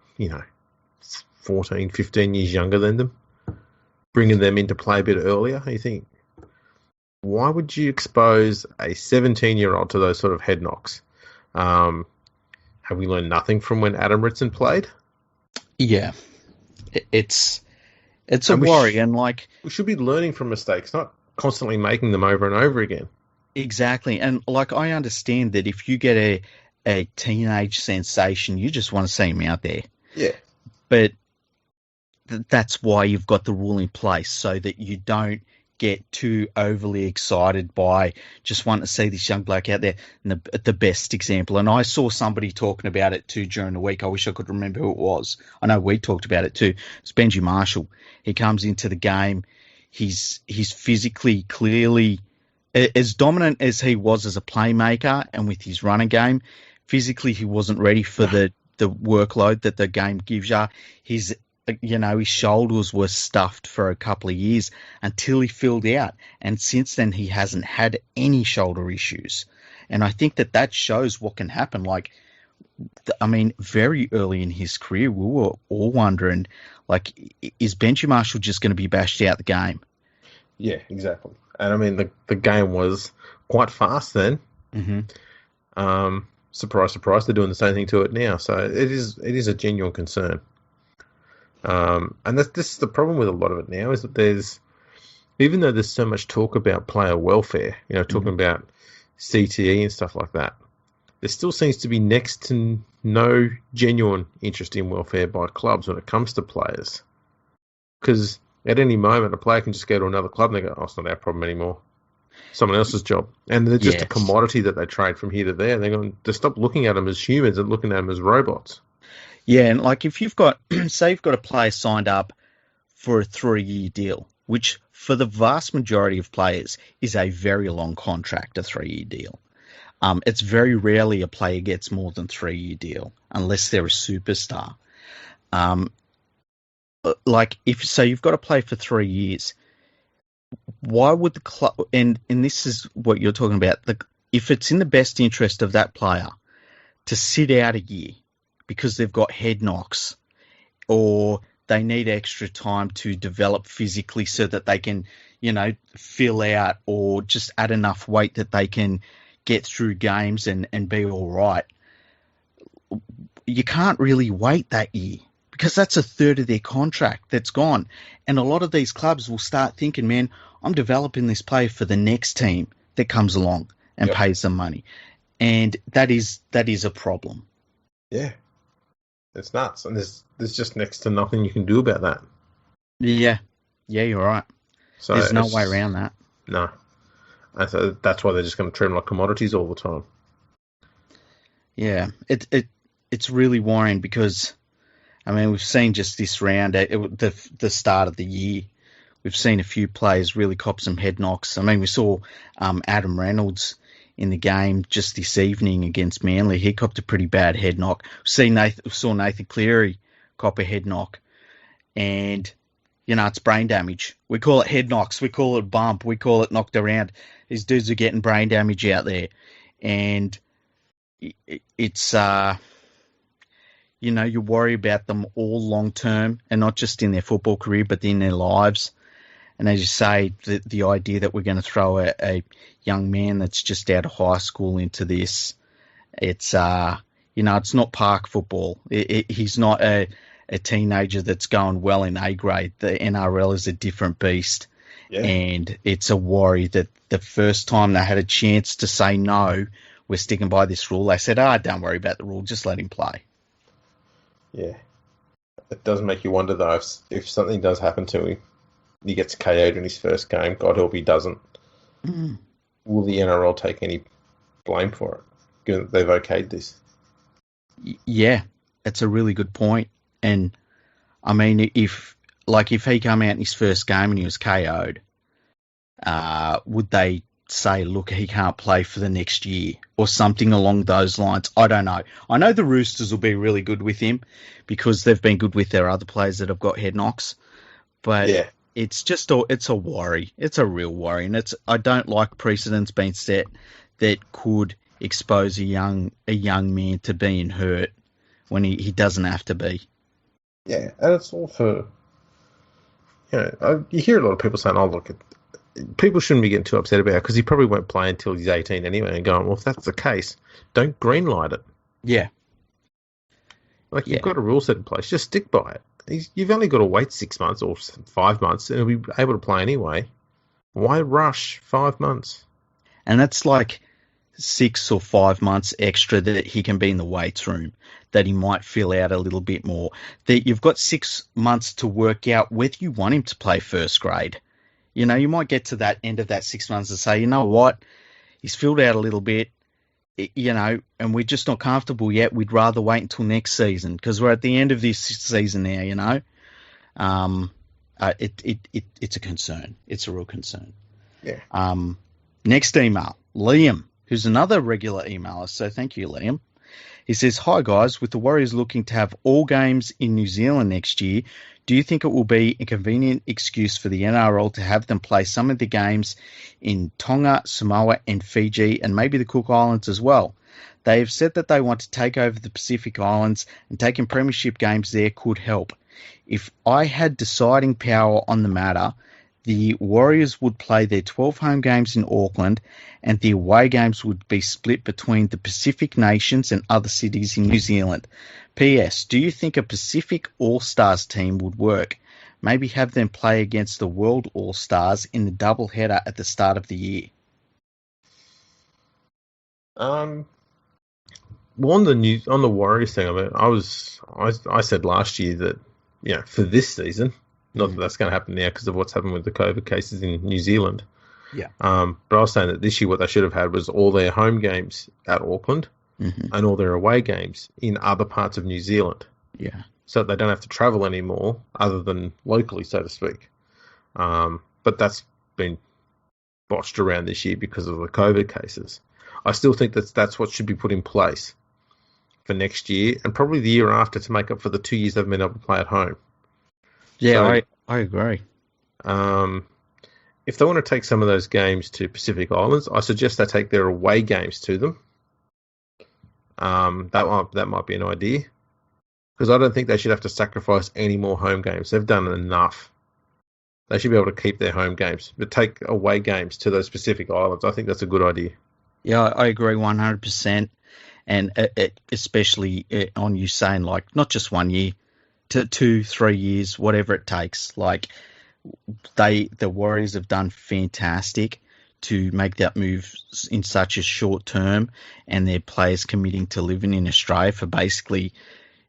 Speaker 1: 14, 15 years younger than them, bringing them into play a bit earlier. You think, why would you expose a 17-year-old to those sort of head knocks? Have we learned nothing from when Adam Ritson played?
Speaker 2: Yeah. It's a worry. And
Speaker 1: we should be learning from mistakes, not constantly making them over and over again.
Speaker 2: Exactly. And I understand that if you get a teenage sensation, you just want to see him out there.
Speaker 1: Yeah.
Speaker 2: But that's why you've got the rule in place, so that you don't get too overly excited by just wanting to see this young bloke out there. And the best example, and I saw somebody talking about it too during the week. I wish I could remember who it was. I know we talked about it too. It's Benji Marshall. He comes into the game. He's physically clearly as dominant as he was as a playmaker and with his running game. Physically, he wasn't ready for the workload that the game gives you. His shoulders were stuffed for a couple of years until he filled out. And since then, he hasn't had any shoulder issues. And I think that shows what can happen. Very early in his career, we were all wondering, is Benji Marshall just going to be bashed out the game?
Speaker 1: Yeah, exactly. And the game was quite fast then.
Speaker 2: Mm-hmm.
Speaker 1: Surprise, surprise, they're doing the same thing to it now. So it is a genuine concern. And this is the problem with a lot of it now, is that even though there's so much talk about player welfare, talking about CTE and stuff like that, there still seems to be next to no genuine interest in welfare by clubs when it comes to players. Because at any moment, a player can just go to another club and they go, oh, it's not our problem anymore. Someone else's job. And they're just a commodity that they trade from here to there. They're going to stop looking at them as humans and looking at them as robots.
Speaker 2: Yeah, and if you've got, say you've got a player signed up for a 3-year deal, which for the vast majority of players is a very long contract, a 3-year deal. It's very rarely a player gets more than 3-year deal unless they're a superstar. If say you've got to play for 3 years, why would the club? And this is what you're talking about. If it's in the best interest of that player to sit out a year because they've got head knocks, or they need extra time to develop physically so that they can, fill out or just add enough weight that they can get through games and be all right. You can't really wait that year, because that's a third of their contract that's gone. And a lot of these clubs will start thinking, man, I'm developing this player for the next team that comes along. and
Speaker 1: Yep.
Speaker 2: pays them money. And that is a problem.
Speaker 1: Yeah. It's nuts. And there's just next to nothing you can do about that.
Speaker 2: Yeah. Yeah, you're right.
Speaker 1: So
Speaker 2: There's no way around that.
Speaker 1: No. And so that's why they're just going to treat them like commodities all the time.
Speaker 2: Yeah. It's really worrying because, I mean, we've seen just this round, the start of the year, we've seen a few players really cop some head knocks. I mean, we saw Adam Reynolds in the game just this evening against Manly. He copped a pretty bad head knock. We saw Nathan Cleary cop a head knock. And, you know, it's brain damage. We call it head knocks. We call it bump. We call it knocked around. These dudes are getting brain damage out there. And it's, you know, you worry about them all long term and not just in their football career, but in their lives. And as you say, the idea that we're going to throw a young man that's just out of high school into this, it's, you know, it's not park football. He's not a teenager that's going well in A grade. The NRL is a different beast. Yeah. And it's a worry that the first time they had a chance to say no, we're sticking by this rule, they said, don't worry about the rule, just let him play.
Speaker 1: Yeah. It does make you wonder, though, if something does happen to him, he gets KO'd in his first game, God help he doesn't, will the NRL take any blame for it, given that they've okayed this?
Speaker 2: Yeah, it's a really good point. And, I mean, if he came out in his first game and he was KO'd, would they say, look, he can't play for the next year or something along those lines? I don't know. I know the Roosters will be really good with him because they've been good with their other players that have got head knocks. But yeah, it's a worry. It's a real worry. And I don't like precedents being set that could expose a young man to being hurt when he doesn't have to be.
Speaker 1: Yeah, and it's all for, you know, you hear a lot of people saying, look, people shouldn't be getting too upset about it because he probably won't play until he's 18 anyway, and going, well, if that's the case, don't greenlight it.
Speaker 2: Yeah.
Speaker 1: You've got a rule set in place, just stick by it. You've only got to wait 6 months or 5 months and he'll be able to play anyway. Why rush 5 months?
Speaker 2: And that's like 6 or 5 months extra that he can be in the weights room, that he might fill out a little bit more. That you've got 6 months to work out whether you want him to play first grade. You know, you might get to that end of that 6 months and say, you know what, he's filled out a little bit, you know, and we're just not comfortable yet. We'd rather wait until next season because we're at the end of this season now, you know. It's a concern. It's a real concern.
Speaker 1: Yeah.
Speaker 2: Next email, Liam, who's another regular emailer, so thank you, Liam. He says, hi guys, with the Warriors looking to have all games in New Zealand next year, do you think it will be a convenient excuse for the NRL to have them play some of the games in Tonga, Samoa and Fiji and maybe the Cook Islands as well? They have said that they want to take over the Pacific Islands and taking premiership games there could help. If I had deciding power on the matter, the Warriors would play their 12 home games in Auckland and the away games would be split between the Pacific nations and other cities in New Zealand. P.S. Do you think a Pacific All-Stars team would work? Maybe have them play against the World All-Stars in the doubleheader at the start of the year.
Speaker 1: Well, on the Warriors thing, I mean, I said last year that, you know, for this season, not that that's going to happen now because of what's happened with the COVID cases in New Zealand.
Speaker 2: Yeah.
Speaker 1: But I was saying that this year what they should have had was all their home games at Auckland and all their away games in other parts of New Zealand.
Speaker 2: Yeah.
Speaker 1: So they don't have to travel anymore other than locally, so to speak. But that's been botched around this year because of the COVID cases. I still think that's what should be put in place for next year and probably the year after to make up for the 2 years they've been able to play at home.
Speaker 2: Yeah, so, I agree.
Speaker 1: If they want to take some of those games to Pacific Islands, I suggest they take their away games to them. That might be an idea. Because I don't think they should have to sacrifice any more home games. They've done enough. They should be able to keep their home games, but take away games to those Pacific Islands. I think that's a good idea.
Speaker 2: Yeah, I agree 100%. And especially on you saying, like, not just 1 year, to 2-3 years, whatever it takes. Like, the Warriors have done fantastic to make that move in such a short term, and their players committing to living in Australia for basically,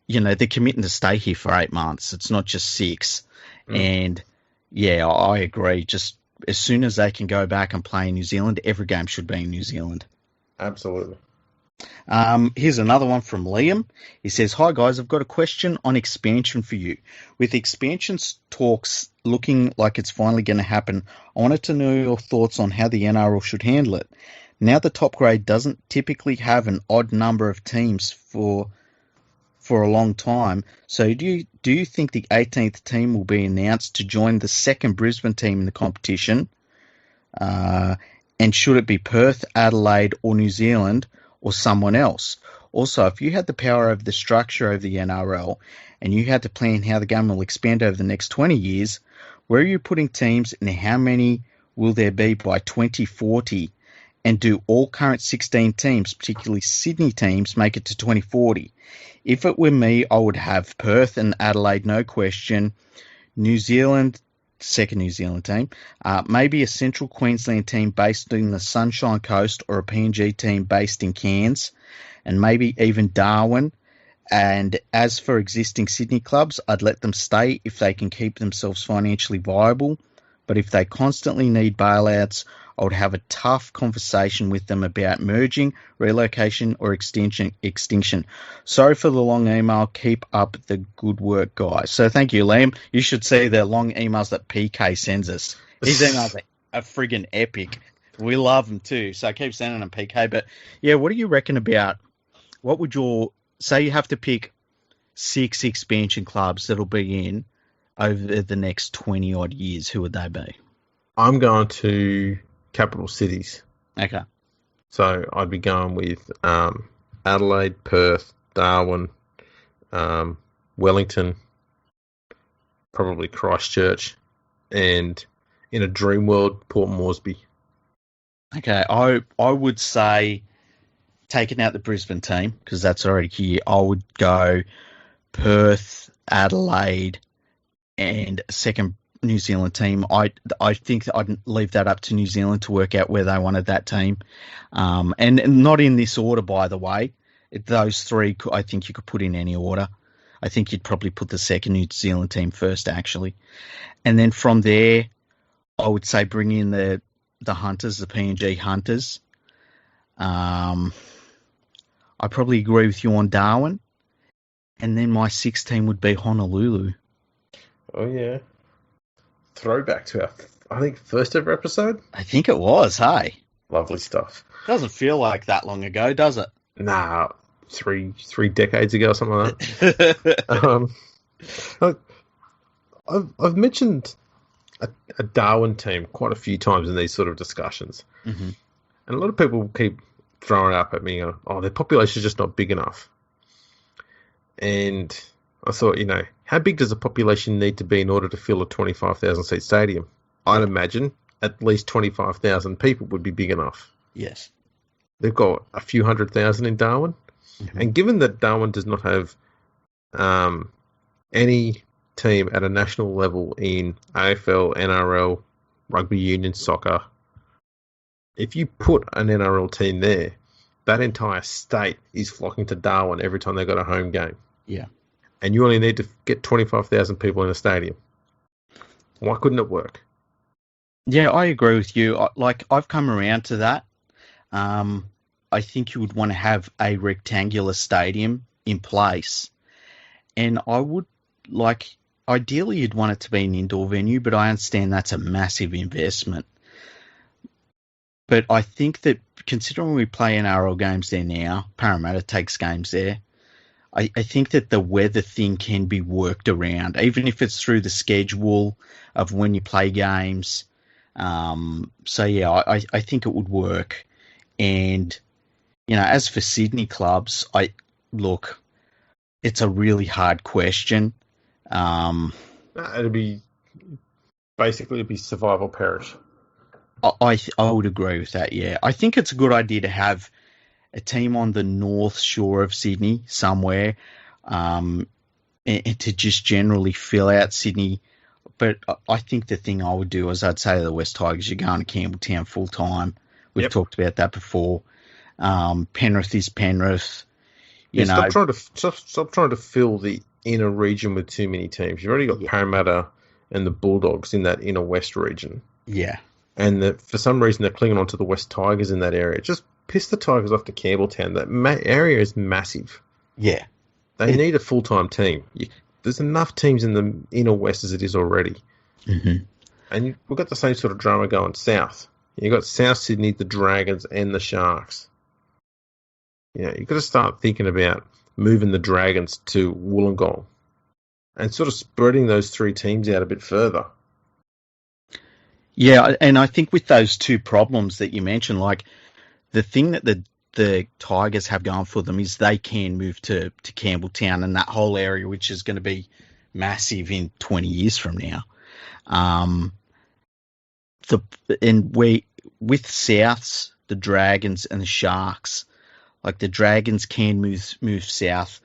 Speaker 2: they're committing to stay here for 8 months. It's not just 6. And yeah, I agree. Just as soon as they can go back and play in New Zealand, every game should be in New Zealand.
Speaker 1: Absolutely.
Speaker 2: Here's another one from Liam. He says, "Hi guys, I've got a question on expansion for you. With expansion talks looking like it's finally going to happen, I wanted to know your thoughts on how the NRL should handle it. Now the top grade doesn't typically have an odd number of teams for a long time. So do you think the 18th team will be announced to join the second Brisbane team in the competition? And should it be Perth, Adelaide, or New Zealand, or someone else? Also, if you had the power over the structure of the NRL and you had to plan how the game will expand over the next 20 years, where are you putting teams and how many will there be by 2040? And do all current 16 teams, particularly Sydney teams, make it to 2040? If it were me, I would have Perth and Adelaide, no question. New Zealand, second New Zealand team. Maybe a Central Queensland team based in the Sunshine Coast or a PNG team based in Cairns. And maybe even Darwin. And as for existing Sydney clubs, I'd let them stay if they can keep themselves financially viable. But if they constantly need bailouts, I would have a tough conversation with them about merging, relocation, or extinction. Sorry for the long email. Keep up the good work, guys. So thank you, Liam. You should see the long emails that PK sends us. His emails are friggin' epic. We love them too. So keep sending them, PK. But yeah, what do you reckon about, what would say you have to pick 6 expansion clubs that'll be in over the next 20 odd years, who would they be?
Speaker 1: I'm going to capital cities.
Speaker 2: Okay.
Speaker 1: So I'd be going with Adelaide, Perth, Darwin, Wellington, probably Christchurch, and in a dream world, Port Moresby.
Speaker 2: Okay, I would say, taking out the Brisbane team, because that's already here, I would go Perth, Adelaide, and a second New Zealand team. I think that I'd leave that up to New Zealand to work out where they wanted that team. And not in this order, by the way. Those 3, I think you could put in any order. I think you'd probably put the second New Zealand team first, actually. And then from there, I would say bring in the Hunters, the PNG Hunters. I probably agree with you on Darwin. And then my 6th team would be Honolulu.
Speaker 1: Oh, yeah. Throwback to our, I think, first ever episode?
Speaker 2: I think it was, hey?
Speaker 1: Lovely stuff.
Speaker 2: Doesn't feel like that long ago, does it?
Speaker 1: Nah, three decades ago or something like that. I've mentioned a Darwin team quite a few times in these sort of discussions.
Speaker 2: Mm-hmm.
Speaker 1: And a lot of people keep throwing up at me, their population is just not big enough. And I thought, how big does a population need to be in order to fill a 25,000 seat stadium? I'd imagine at least 25,000 people would be big enough.
Speaker 2: Yes.
Speaker 1: They've got a few 100,000 in Darwin.
Speaker 2: Mm-hmm.
Speaker 1: And given that Darwin does not have any team at a national level in AFL, NRL, rugby union, soccer, if you put an NRL team there, that entire state is flocking to Darwin every time they've got a home game.
Speaker 2: Yeah.
Speaker 1: And you only need to get 25,000 people in a stadium. Why couldn't it work?
Speaker 2: Yeah, I agree with you. I've come around to that. I think you would want to have a rectangular stadium in place. And I would, ideally you'd want it to be an indoor venue, but I understand that's a massive investment. But I think that considering we play NRL games there now, Parramatta takes games there, I think that the weather thing can be worked around, even if it's through the schedule of when you play games. So, yeah, I think it would work. And, as for Sydney clubs, it's a really hard question.
Speaker 1: It'd be survival perish.
Speaker 2: I would agree with that, yeah. I think it's a good idea to have a team on the north shore of Sydney somewhere, and to just generally fill out Sydney, but I think the thing I would do is I'd say to the West Tigers, you're going to Campbelltown full time. We've talked about that before. Penrith is Penrith.
Speaker 1: Stop trying to fill the inner region with too many teams. You've already got Parramatta and the Bulldogs in that inner west region.
Speaker 2: Yeah.
Speaker 1: And for some reason they're clinging on to the West Tigers in that area. Just piss the Tigers off to Campbelltown. That area is massive.
Speaker 2: Yeah.
Speaker 1: They need a full-time team. There's enough teams in the inner west as it is already.
Speaker 2: Mm-hmm.
Speaker 1: And we've got the same sort of drama going south. You've got South Sydney, the Dragons, and the Sharks. You've got to start thinking about moving the Dragons to Wollongong and sort of spreading those three teams out a bit further.
Speaker 2: Yeah, and I think with those two problems that you mentioned, like the thing that the Tigers have going for them is they can move to Campbelltown and that whole area, which is going to be massive in 20 years from now. With Souths, the Dragons and the Sharks, like the Dragons can move south.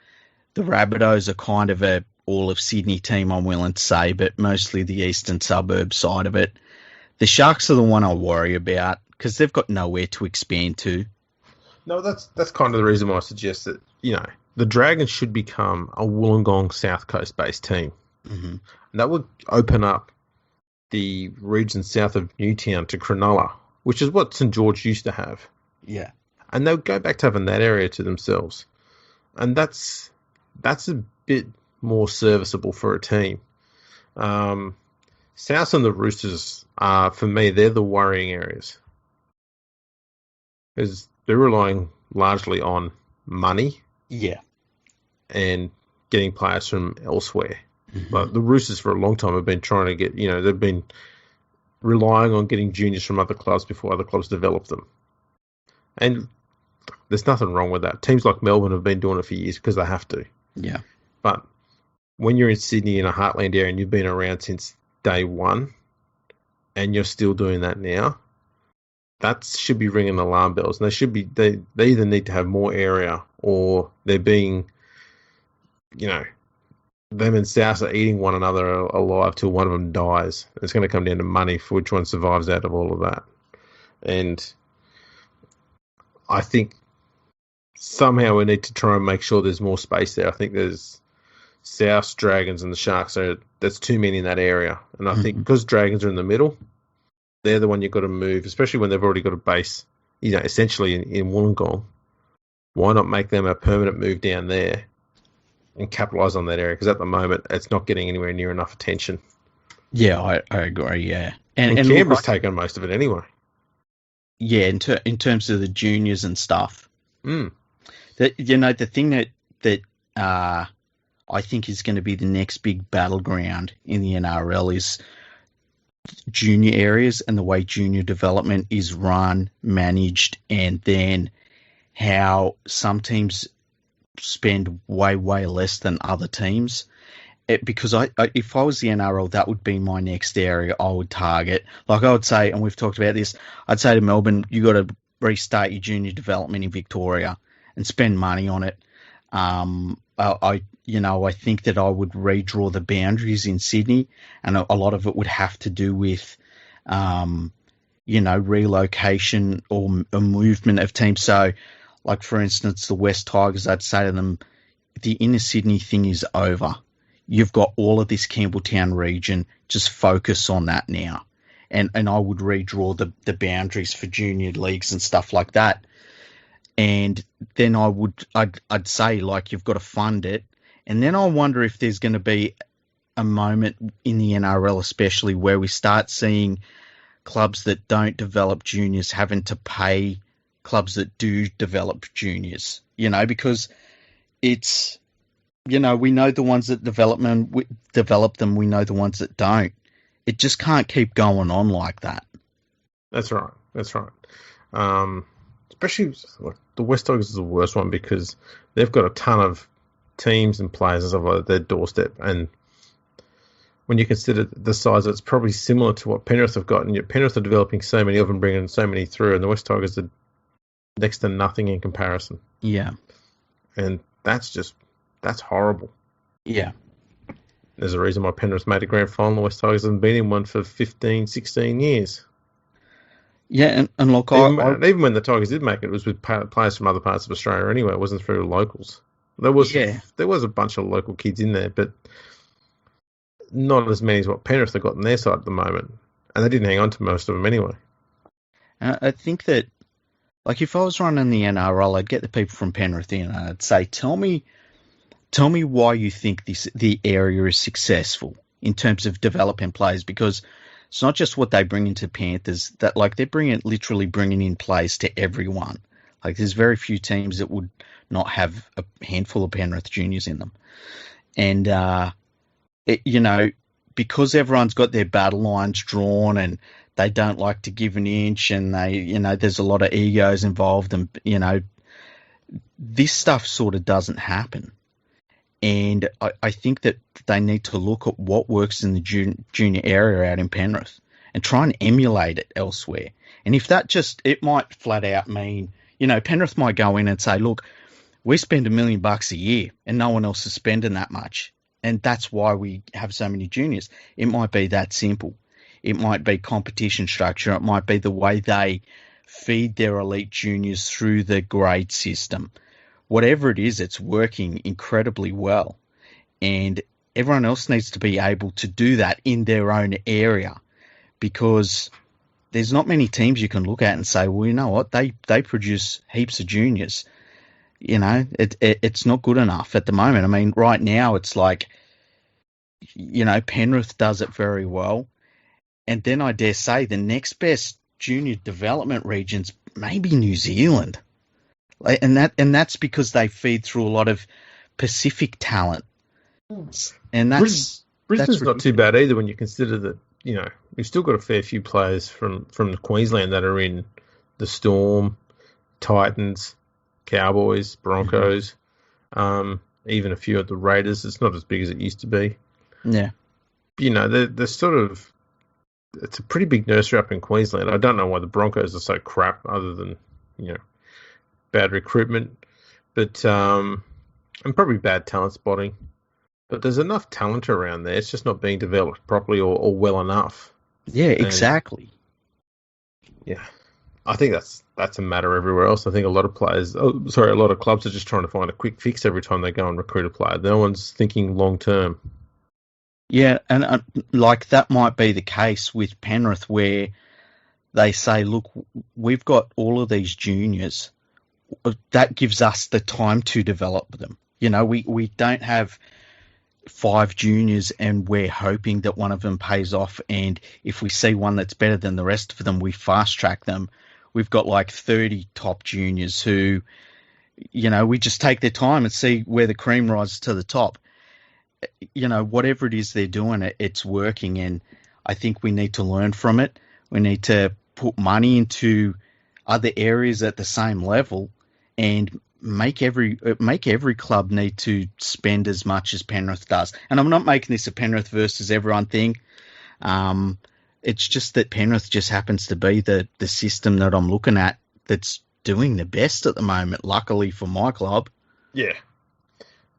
Speaker 2: The Rabbitohs are kind of a all of Sydney team, I'm willing to say, but mostly the eastern suburb side of it. The Sharks are the one I worry about because they've got nowhere to expand to.
Speaker 1: No, that's kind of the reason why I suggest that, the Dragons should become a Wollongong South Coast based team.
Speaker 2: Mm-hmm.
Speaker 1: And that would open up the region south of Newtown to Cronulla, which is what St George used to have.
Speaker 2: Yeah.
Speaker 1: And they'll go back to having that area to themselves. And that's a bit more serviceable for a team. South and the Roosters are, for me, they're the worrying areas. Because they're relying largely on money.
Speaker 2: Yeah.
Speaker 1: And getting players from elsewhere.
Speaker 2: Mm-hmm.
Speaker 1: Like the Roosters for a long time have been trying to get, they've been relying on getting juniors from other clubs before other clubs develop them. And there's nothing wrong with that. Teams like Melbourne have been doing it for years because they have to.
Speaker 2: Yeah.
Speaker 1: But when you're in Sydney in a heartland area and you've been around since day one and you're still doing that now, that should be ringing alarm bells. And they either need to have more area or they're being, them and South are eating one another alive till one of them dies. It's going to come down to money for which one survives out of all of that. And I think somehow we need to try and make sure there's more space there. I think there's South, Dragons, and the Sharks. There's too many in that area. And I think because Dragons are in the middle, they're the one you've got to move, especially when they've already got a base, essentially in Wollongong. Why not make them a permanent move down there and capitalise on that area? Because at the moment, it's not getting anywhere near enough attention.
Speaker 2: Yeah, I agree, yeah.
Speaker 1: And Canberra's taken most of it anyway.
Speaker 2: Yeah, in terms of the juniors and stuff.
Speaker 1: Mm.
Speaker 2: The thing that I think is going to be the next big battleground in the NRL is junior areas and the way junior development is run, managed, and then how some teams spend way, way less than other teams. Because if I was the NRL, that would be my next area I would target. Like I would say, and we've talked about this, I'd say to Melbourne, you got to restart your junior development in Victoria and spend money on it. I think that I would redraw the boundaries in Sydney, and a lot of it would have to do with, relocation or a movement of teams. So, like for instance, the West Tigers, I'd say to them, the inner Sydney thing is over. You've got all of this Campbelltown region. Just focus on that now. And I would redraw the boundaries for junior leagues and stuff like that. And then I'd say, like, you've got to fund it. And then I wonder if there's going to be a moment in the NRL especially where we start seeing clubs that don't develop juniors having to pay clubs that do develop juniors, because it's, we know the ones that develop them, we know the ones that don't. It just can't keep going on like that. That's
Speaker 1: right. Especially the West Tigers is the worst one because they've got a ton of teams and players and stuff like their doorstep. And when you consider the size, it's probably similar to what Penrith have got. And yet Penrith are developing so many of them, bringing so many through. And the West Tigers are next to nothing in comparison.
Speaker 2: Yeah.
Speaker 1: And that's horrible.
Speaker 2: Yeah.
Speaker 1: There's a reason why Penrith made a grand final. The West Tigers haven't been in one for 15, 16 years.
Speaker 2: Yeah, and look,
Speaker 1: even when the Tigers did make it, it was with players from other parts of Australia anyway. It wasn't through locals. There was a bunch of local kids in there, but not as many as what Penrith have got on their side at the moment. And they didn't hang on to most of them anyway.
Speaker 2: I think that, like, if I was running the NRL, I'd get the people from Penrith in and I'd say, tell me why you think the area is successful in terms of developing players, because it's not just what they bring into Panthers, that like they're literally bringing in players to everyone. Like there's very few teams that would not have a handful of Penrith juniors in them. And, because everyone's got their battle lines drawn and they don't like to give an inch and there's a lot of egos involved and, this stuff sort of doesn't happen. And I think that they need to look at what works in the junior area out in Penrith and try and emulate it elsewhere. And if that it might flat out mean, Penrith might go in and say, look, we spend $1 million a year and no one else is spending that much. And that's why we have so many juniors. It might be that simple. It might be competition structure. It might be the way they feed their elite juniors through the grade system. Whatever it is, it's working incredibly well. And everyone else needs to be able to do that in their own area, because there's not many teams you can look at and say, well, you know what, they produce heaps of juniors. It's not good enough at the moment. I mean, right now it's like, Penrith does it very well. And then I dare say the next best junior development region's maybe New Zealand. And that's because they feed through a lot of Pacific talent. And
Speaker 1: Brisbane's not too bad either when you consider that, we've still got a fair few players from Queensland that are in the Storm, Titans, Cowboys, Broncos, even a few at the Raiders. It's not as big as it used to be.
Speaker 2: Yeah.
Speaker 1: They're sort of, it's a pretty big nursery up in Queensland. I don't know why the Broncos are so crap other than, bad recruitment, but and probably bad talent spotting. But there's enough talent around there. It's just not being developed properly or well enough.
Speaker 2: Yeah, exactly.
Speaker 1: Yeah, I think that's a matter everywhere else. I think a lot of clubs are just trying to find a quick fix every time they go and recruit a player. No one's thinking long term.
Speaker 2: Yeah, and that might be the case with Penrith, where they say, look, we've got all of these juniors. That gives us the time to develop them. We don't have 5 juniors and we're hoping that one of them pays off. And if we see one that's better than the rest of them, we fast track them. We've got like 30 top juniors who, we just take their time and see where the cream rises to the top. Whatever it is they're doing, it's working. And I think we need to learn from it. We need to put money into other areas at the same level and make every club need to spend as much as Penrith does. And I'm not making this a Penrith versus everyone thing. It's just that Penrith just happens to be the system that I'm looking at that's doing the best at the moment, luckily for my club.
Speaker 1: Yeah.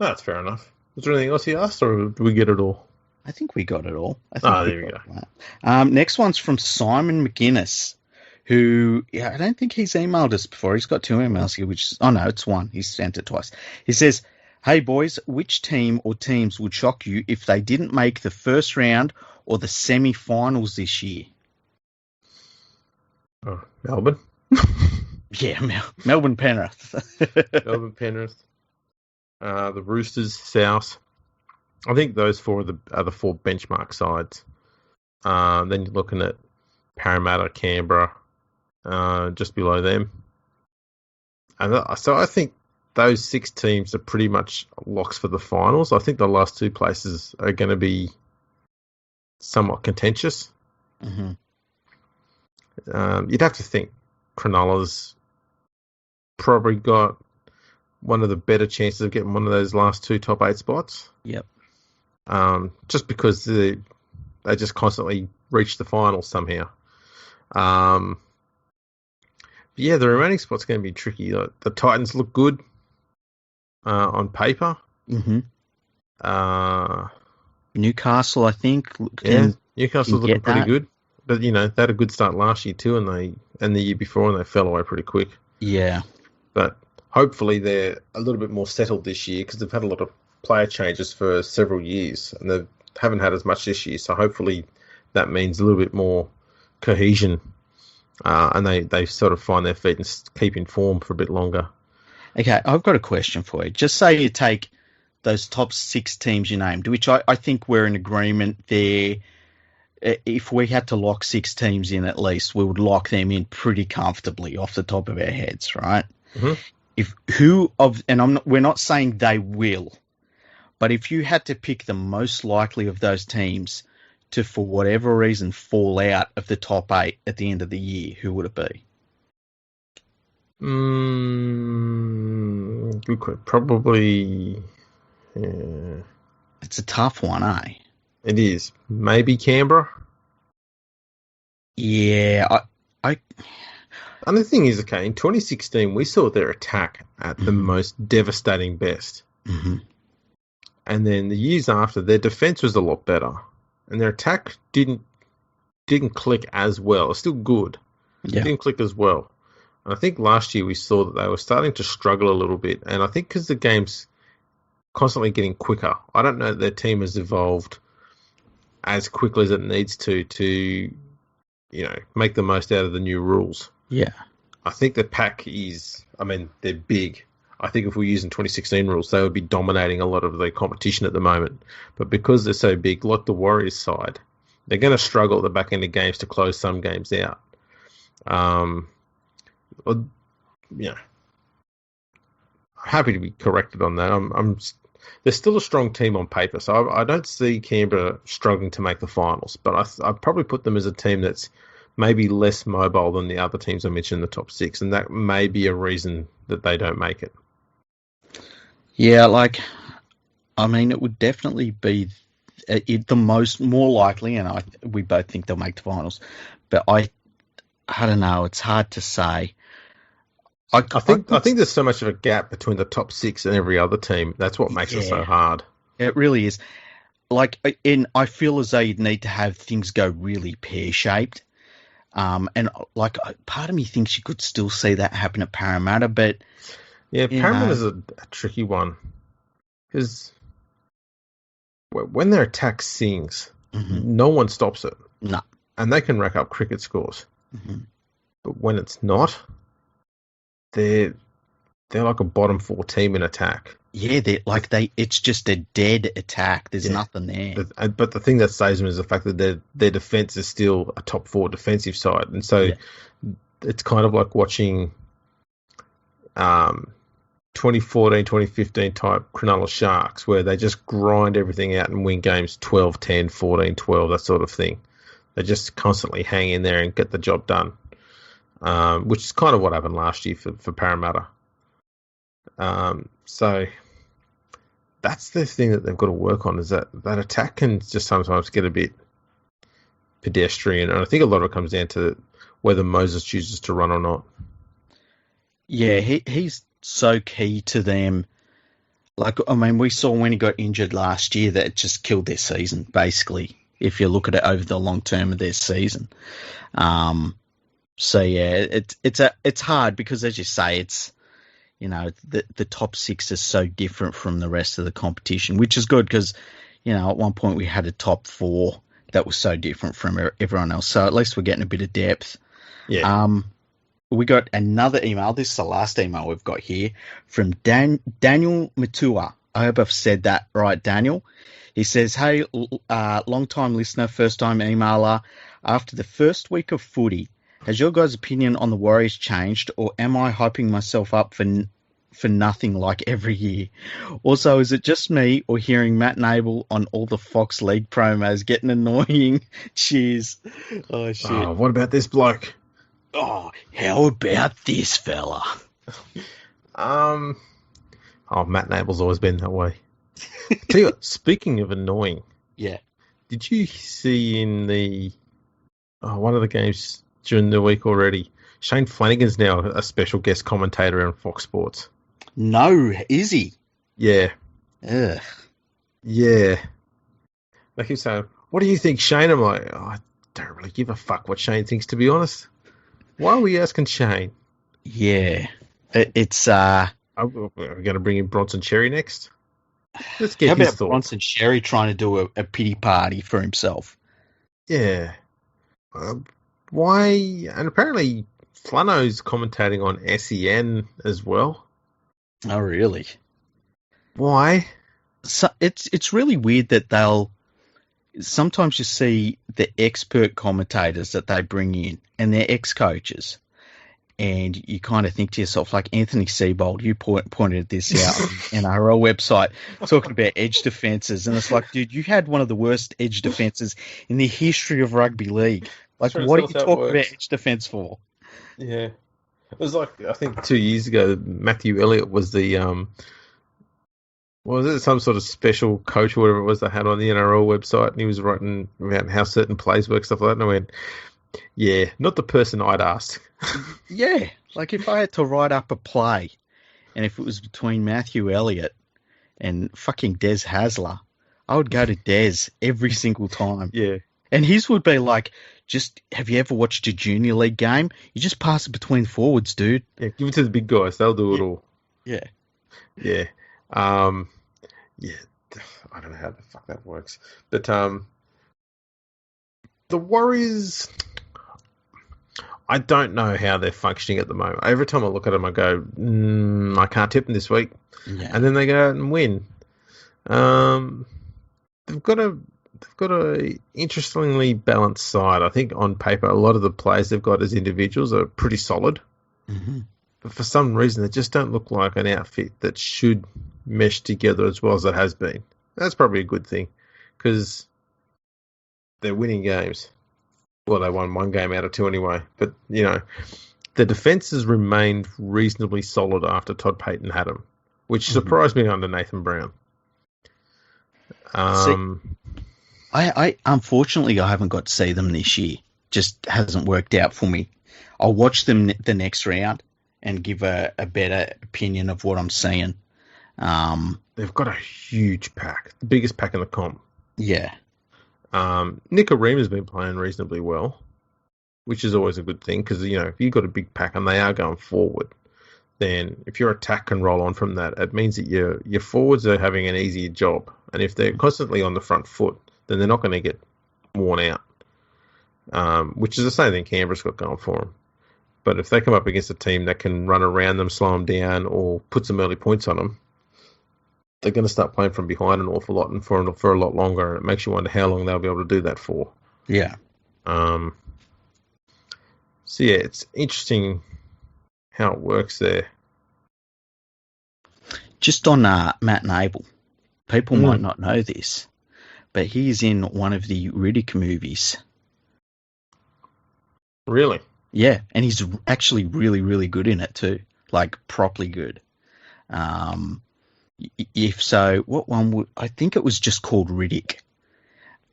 Speaker 1: No, that's fair enough. Was there anything else he asked, or did we get it all?
Speaker 2: I think we got it all.
Speaker 1: There we go.
Speaker 2: Next one's from Simon McGuinness, who, I don't think he's emailed us before. He's got 2 emails here, it's one. He's sent it twice. He says, hey boys, which team or teams would shock you if they didn't make the first round or the semi-finals this year?
Speaker 1: Oh, Melbourne.
Speaker 2: Yeah, Melbourne Penrith.
Speaker 1: Melbourne Penrith. The Roosters, South. I think those 4 are the 4 benchmark sides. Then you're looking at Parramatta, Canberra, just below them. And so I think those 6 teams are pretty much locks for the finals. I think the last 2 places are going to be somewhat contentious.
Speaker 2: Mm-hmm.
Speaker 1: You'd have to think Cronulla's probably got one of the better chances of getting one of those last 2 top 8 spots.
Speaker 2: Yep.
Speaker 1: Just because they just constantly reach the finals somehow. Yeah, the remaining spot's going to be tricky. The Titans look good on paper.
Speaker 2: Mm-hmm. Newcastle, I think,
Speaker 1: Newcastle's
Speaker 2: can
Speaker 1: looking
Speaker 2: get
Speaker 1: pretty
Speaker 2: that.
Speaker 1: good. But, they had a good start last year too, and the year before, and they fell away pretty quick.
Speaker 2: Yeah.
Speaker 1: But hopefully they're a little bit more settled this year because they've had a lot of player changes for several years, and they haven't had as much this year. So hopefully that means a little bit more cohesion, and they sort of find their feet and keep in form for a bit longer.
Speaker 2: Okay, I've got a question for you. Just say you take those top 6 teams you named, which I think we're in agreement there. If we had to lock 6 teams in at least, we would lock them in pretty comfortably off the top of our heads, right?
Speaker 1: Mm-hmm.
Speaker 2: We're not saying they will, but if you had to pick the most likely of those teams to, for whatever reason, fall out of the top 8 at the end of the year, who would it be?
Speaker 1: Good question. Probably. Yeah,
Speaker 2: It's a tough one, eh?
Speaker 1: it is. Maybe Canberra.
Speaker 2: Yeah,
Speaker 1: And the thing is, okay, in 2016, we saw their attack at the most devastating best.
Speaker 2: Mm-hmm.
Speaker 1: And then the years after, their defense was a lot better. And their attack didn't click as well. It's still good. It didn't click as well. And I think last year we saw that they were starting to struggle a little bit. And I think because the game's constantly getting quicker, I don't know that their team has evolved as quickly as it needs to make the most out of the new rules.
Speaker 2: Yeah.
Speaker 1: I think the pack they're big. I think if we're using 2016 rules, they would be dominating a lot of the competition at the moment. But because they're so big, like the Warriors side, they're going to struggle at the back end of games to close some games out. Happy to be corrected on that. They're still a strong team on paper, so I don't see Canberra struggling to make the finals. But I'd probably put them as a team that's maybe less mobile than the other teams I mentioned in the top 6, and that may be a reason that they don't make it.
Speaker 2: Yeah, it would definitely be the more likely, and we both think they'll make the finals. But I don't know. It's hard to say.
Speaker 1: I think there's so much of a gap between the top 6 and every other team. That's what makes it so hard.
Speaker 2: It really is. I feel as though you'd need to have things go really pear-shaped. And part of me thinks you could still see that happen at Parramatta, but
Speaker 1: yeah, Parramatta's a tricky one because when their attack sings, no one stops it.
Speaker 2: No,
Speaker 1: and they can rack up cricket scores.
Speaker 2: Mm-hmm.
Speaker 1: But when it's not, they're like a bottom 4 team in attack.
Speaker 2: Yeah, it's just a dead attack. There's nothing there.
Speaker 1: But the thing that saves them is the fact that their defense is still a top 4 defensive side, and so it's kind of like watching 2014, 2015 type Cronulla Sharks, where they just grind everything out and win games 12-10, 14-12, that sort of thing. They just constantly hang in there and get the job done, which is kind of what happened last year for Parramatta. So that's the thing that they've got to work on, is that attack can just sometimes get a bit pedestrian. And I think a lot of it comes down to whether Moses chooses to run or not.
Speaker 2: Yeah, he's so key to them. We saw when he got injured last year that it just killed their season, basically, if you look at it over the long term of their season. So yeah, it's hard because, as you say, it's, the top 6 is so different from the rest of the competition, which is good because, at one point we had a top 4 that was so different from everyone else. So at least we're getting a bit of depth.
Speaker 1: Yeah.
Speaker 2: We got another email. This is the last email we've got here from Daniel Matua. I hope I've said that right, Daniel. He says, hey, long-time listener, first-time emailer. After the first week of footy, has your guys' opinion on the Warriors changed, or am I hyping myself up for nothing like every year? Also, is it just me, or hearing Matt Nable on all the Fox League promos getting annoying? Cheers. Oh, shit.
Speaker 1: Oh, what about this bloke?
Speaker 2: Oh, how about this fella?
Speaker 1: Matt Nable's always been that way. Tell you what, speaking of annoying, did you see in the one of the games during the week already, Shane Flanagan's now a special guest commentator on Fox Sports?
Speaker 2: No, is he?
Speaker 1: Yeah.
Speaker 2: Ugh.
Speaker 1: Yeah. They keep saying, "What do you think, Shane?" I'm like, oh, I don't really give a fuck what Shane thinks, to be honest. Why are we asking Shane?
Speaker 2: Yeah, it's
Speaker 1: Are we going to bring in Bronson Cherry next? Let's
Speaker 2: How
Speaker 1: get his
Speaker 2: about
Speaker 1: thoughts.
Speaker 2: Bronson Sherry trying to do a pity party for himself?
Speaker 1: Yeah. Why? And apparently Flano's commentating on SEN as well.
Speaker 2: Oh, really?
Speaker 1: Why?
Speaker 2: So it's really weird that they'll sometimes you see the expert commentators that they bring in and they're ex-coaches. And you kind of think to yourself, like Anthony Seibold, you pointed this out on our website, talking about edge defences. And it's like, dude, you had one of the worst edge defences in the history of rugby league. Like, what are you talking about edge defence for?
Speaker 1: Yeah. It was like, I think 2 years ago, Matthew Elliott was the, was it some sort of special coach or whatever it was they had on the NRL website, and he was writing about how certain plays work, stuff like that, and I went, yeah, not the person I'd ask.
Speaker 2: Yeah, like if I had to write up a play, and if it was between Matthew Elliott and fucking Des Hasler, I would go to Des every single time.
Speaker 1: Yeah.
Speaker 2: And his would be like, just, have you ever watched a junior league game? You just pass it between forwards, dude.
Speaker 1: Yeah, give it to the big guys. They'll do it all.
Speaker 2: Yeah.
Speaker 1: Yeah. Yeah. I don't know how the fuck that works. But the Warriors, I don't know how they're functioning at the moment. Every time I look at them, I go, I can't tip them this week.
Speaker 2: Yeah.
Speaker 1: And then they go out and win. They've got a interestingly balanced side. I think on paper, a lot of the players they've got as individuals are pretty solid.
Speaker 2: Mm-hmm.
Speaker 1: But for some reason, they just don't look like an outfit that should mesh together as well as it has been. That's probably a good thing because they're winning games. Well, they won one game out of two anyway. But, the defence has remained reasonably solid after Todd Payton had them, which surprised me under Nathan Brown.
Speaker 2: I unfortunately, I haven't got to see them this year. Just hasn't worked out for me. I'll watch them the next round and give a better opinion of what I'm seeing.
Speaker 1: They've got a huge pack, the biggest pack in the comp.
Speaker 2: Yeah.
Speaker 1: Nick Arima's been playing reasonably well, which is always a good thing because, if you've got a big pack and they are going forward, then if your attack can roll on from that, it means that your forwards are having an easier job. And if they're constantly on the front foot, then they're not going to get worn out, which is the same thing Canberra's got going for them. But if they come up against a team that can run around them, slow them down, or put some early points on them, they're going to start playing from behind an awful lot and for a lot longer. It makes you wonder how long they'll be able to do that for.
Speaker 2: Yeah.
Speaker 1: So yeah, it's interesting how it works there.
Speaker 2: Just on Matt Nable, people might not know this, but he's in one of the Riddick movies.
Speaker 1: Really?
Speaker 2: Yeah, and he's actually really, really good in it too, like properly good. If so, what one would I think it was just called Riddick,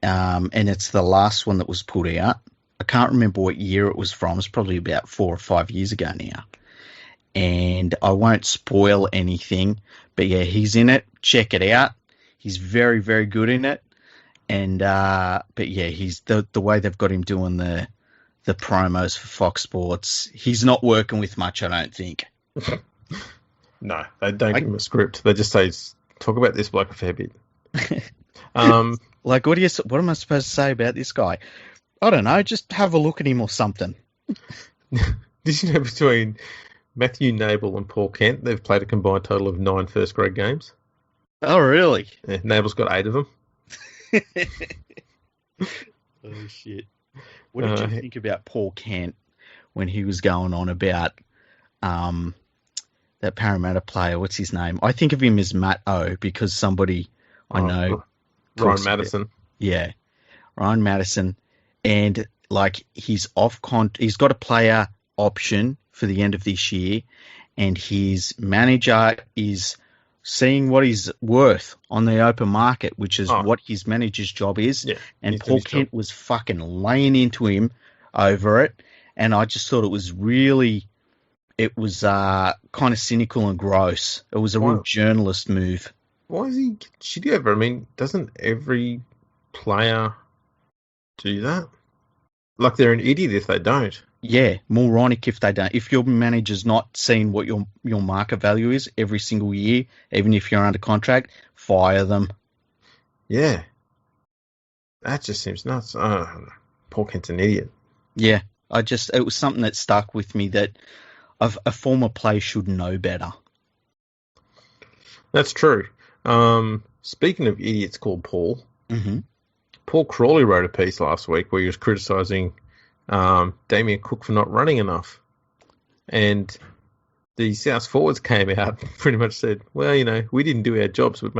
Speaker 2: and it's the last one that was put out. I can't remember what year it was from. It's probably about 4 or 5 years ago now, and I won't spoil anything. But yeah, he's in it. Check it out. He's very, very good in it, and but yeah, he's the way they've got him doing the promos for Fox Sports. He's not working with much, I don't think.
Speaker 1: No, they don't give him a script. They just say, talk about this bloke a fair bit.
Speaker 2: Like, what am I supposed to say about this guy? I don't know, just have a look at him or something.
Speaker 1: Did you know between Matthew Nable and Paul Kent, they've played a combined total of 9 first-grade games?
Speaker 2: Oh, really?
Speaker 1: Yeah, Nable's got 8 of them.
Speaker 2: Oh, shit. What did you think about Paul Kent when he was going on about that Parramatta player? What's his name? I think of him as Matt O because somebody I know.
Speaker 1: Ryan Madison.
Speaker 2: Yeah, Ryan Madison. And like he's he's got a player option for the end of this year, and his manager is seeing what he's worth on the open market, which is what his manager's job is.
Speaker 1: Yeah,
Speaker 2: and Paul Kent was fucking laying into him over it, and I just thought it was kind of cynical and gross. It was a real journalist move.
Speaker 1: Why is he shitty over? I mean, doesn't every player do that? Like they're an idiot if they don't.
Speaker 2: Yeah, moronic if they don't. If your manager's not seeing what your market value is every single year, even if you're under contract, fire them.
Speaker 1: Yeah. That just seems nuts. Paul Kent's an idiot.
Speaker 2: Yeah, it was something that stuck with me that a former player should know better.
Speaker 1: That's true. Speaking of idiots called Paul,
Speaker 2: Mm-hmm.
Speaker 1: Paul Crawley wrote a piece last week where he was criticising Damien Cook for not running enough. And the South forwards came out and pretty much said, well, we didn't do our jobs, which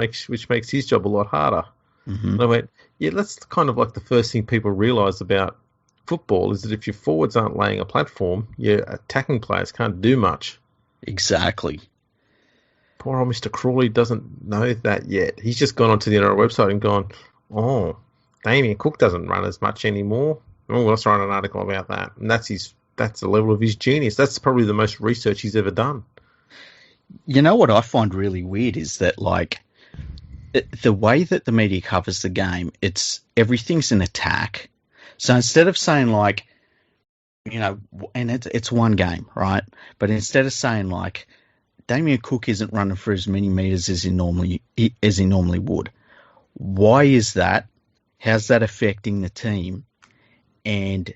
Speaker 1: makes his job a lot harder.
Speaker 2: Mm-hmm.
Speaker 1: And I went, yeah, that's kind of like the first thing people realise about football is that if your forwards aren't laying a platform, your attacking players can't do much.
Speaker 2: Exactly.
Speaker 1: Poor old Mr. Crawley doesn't know that yet. He's just gone onto the NRL website and gone, oh, Damien Cook doesn't run as much anymore. Oh, let's write an article about that. And that's the level of his genius. That's probably the most research he's ever done.
Speaker 2: You know what I find really weird is that, like, the way that the media covers the game, everything's an attack. So instead of saying, like, and it's one game, right? But instead of saying, like, Damien Cook isn't running for as many meters as he normally would. Why is that? How's that affecting the team? And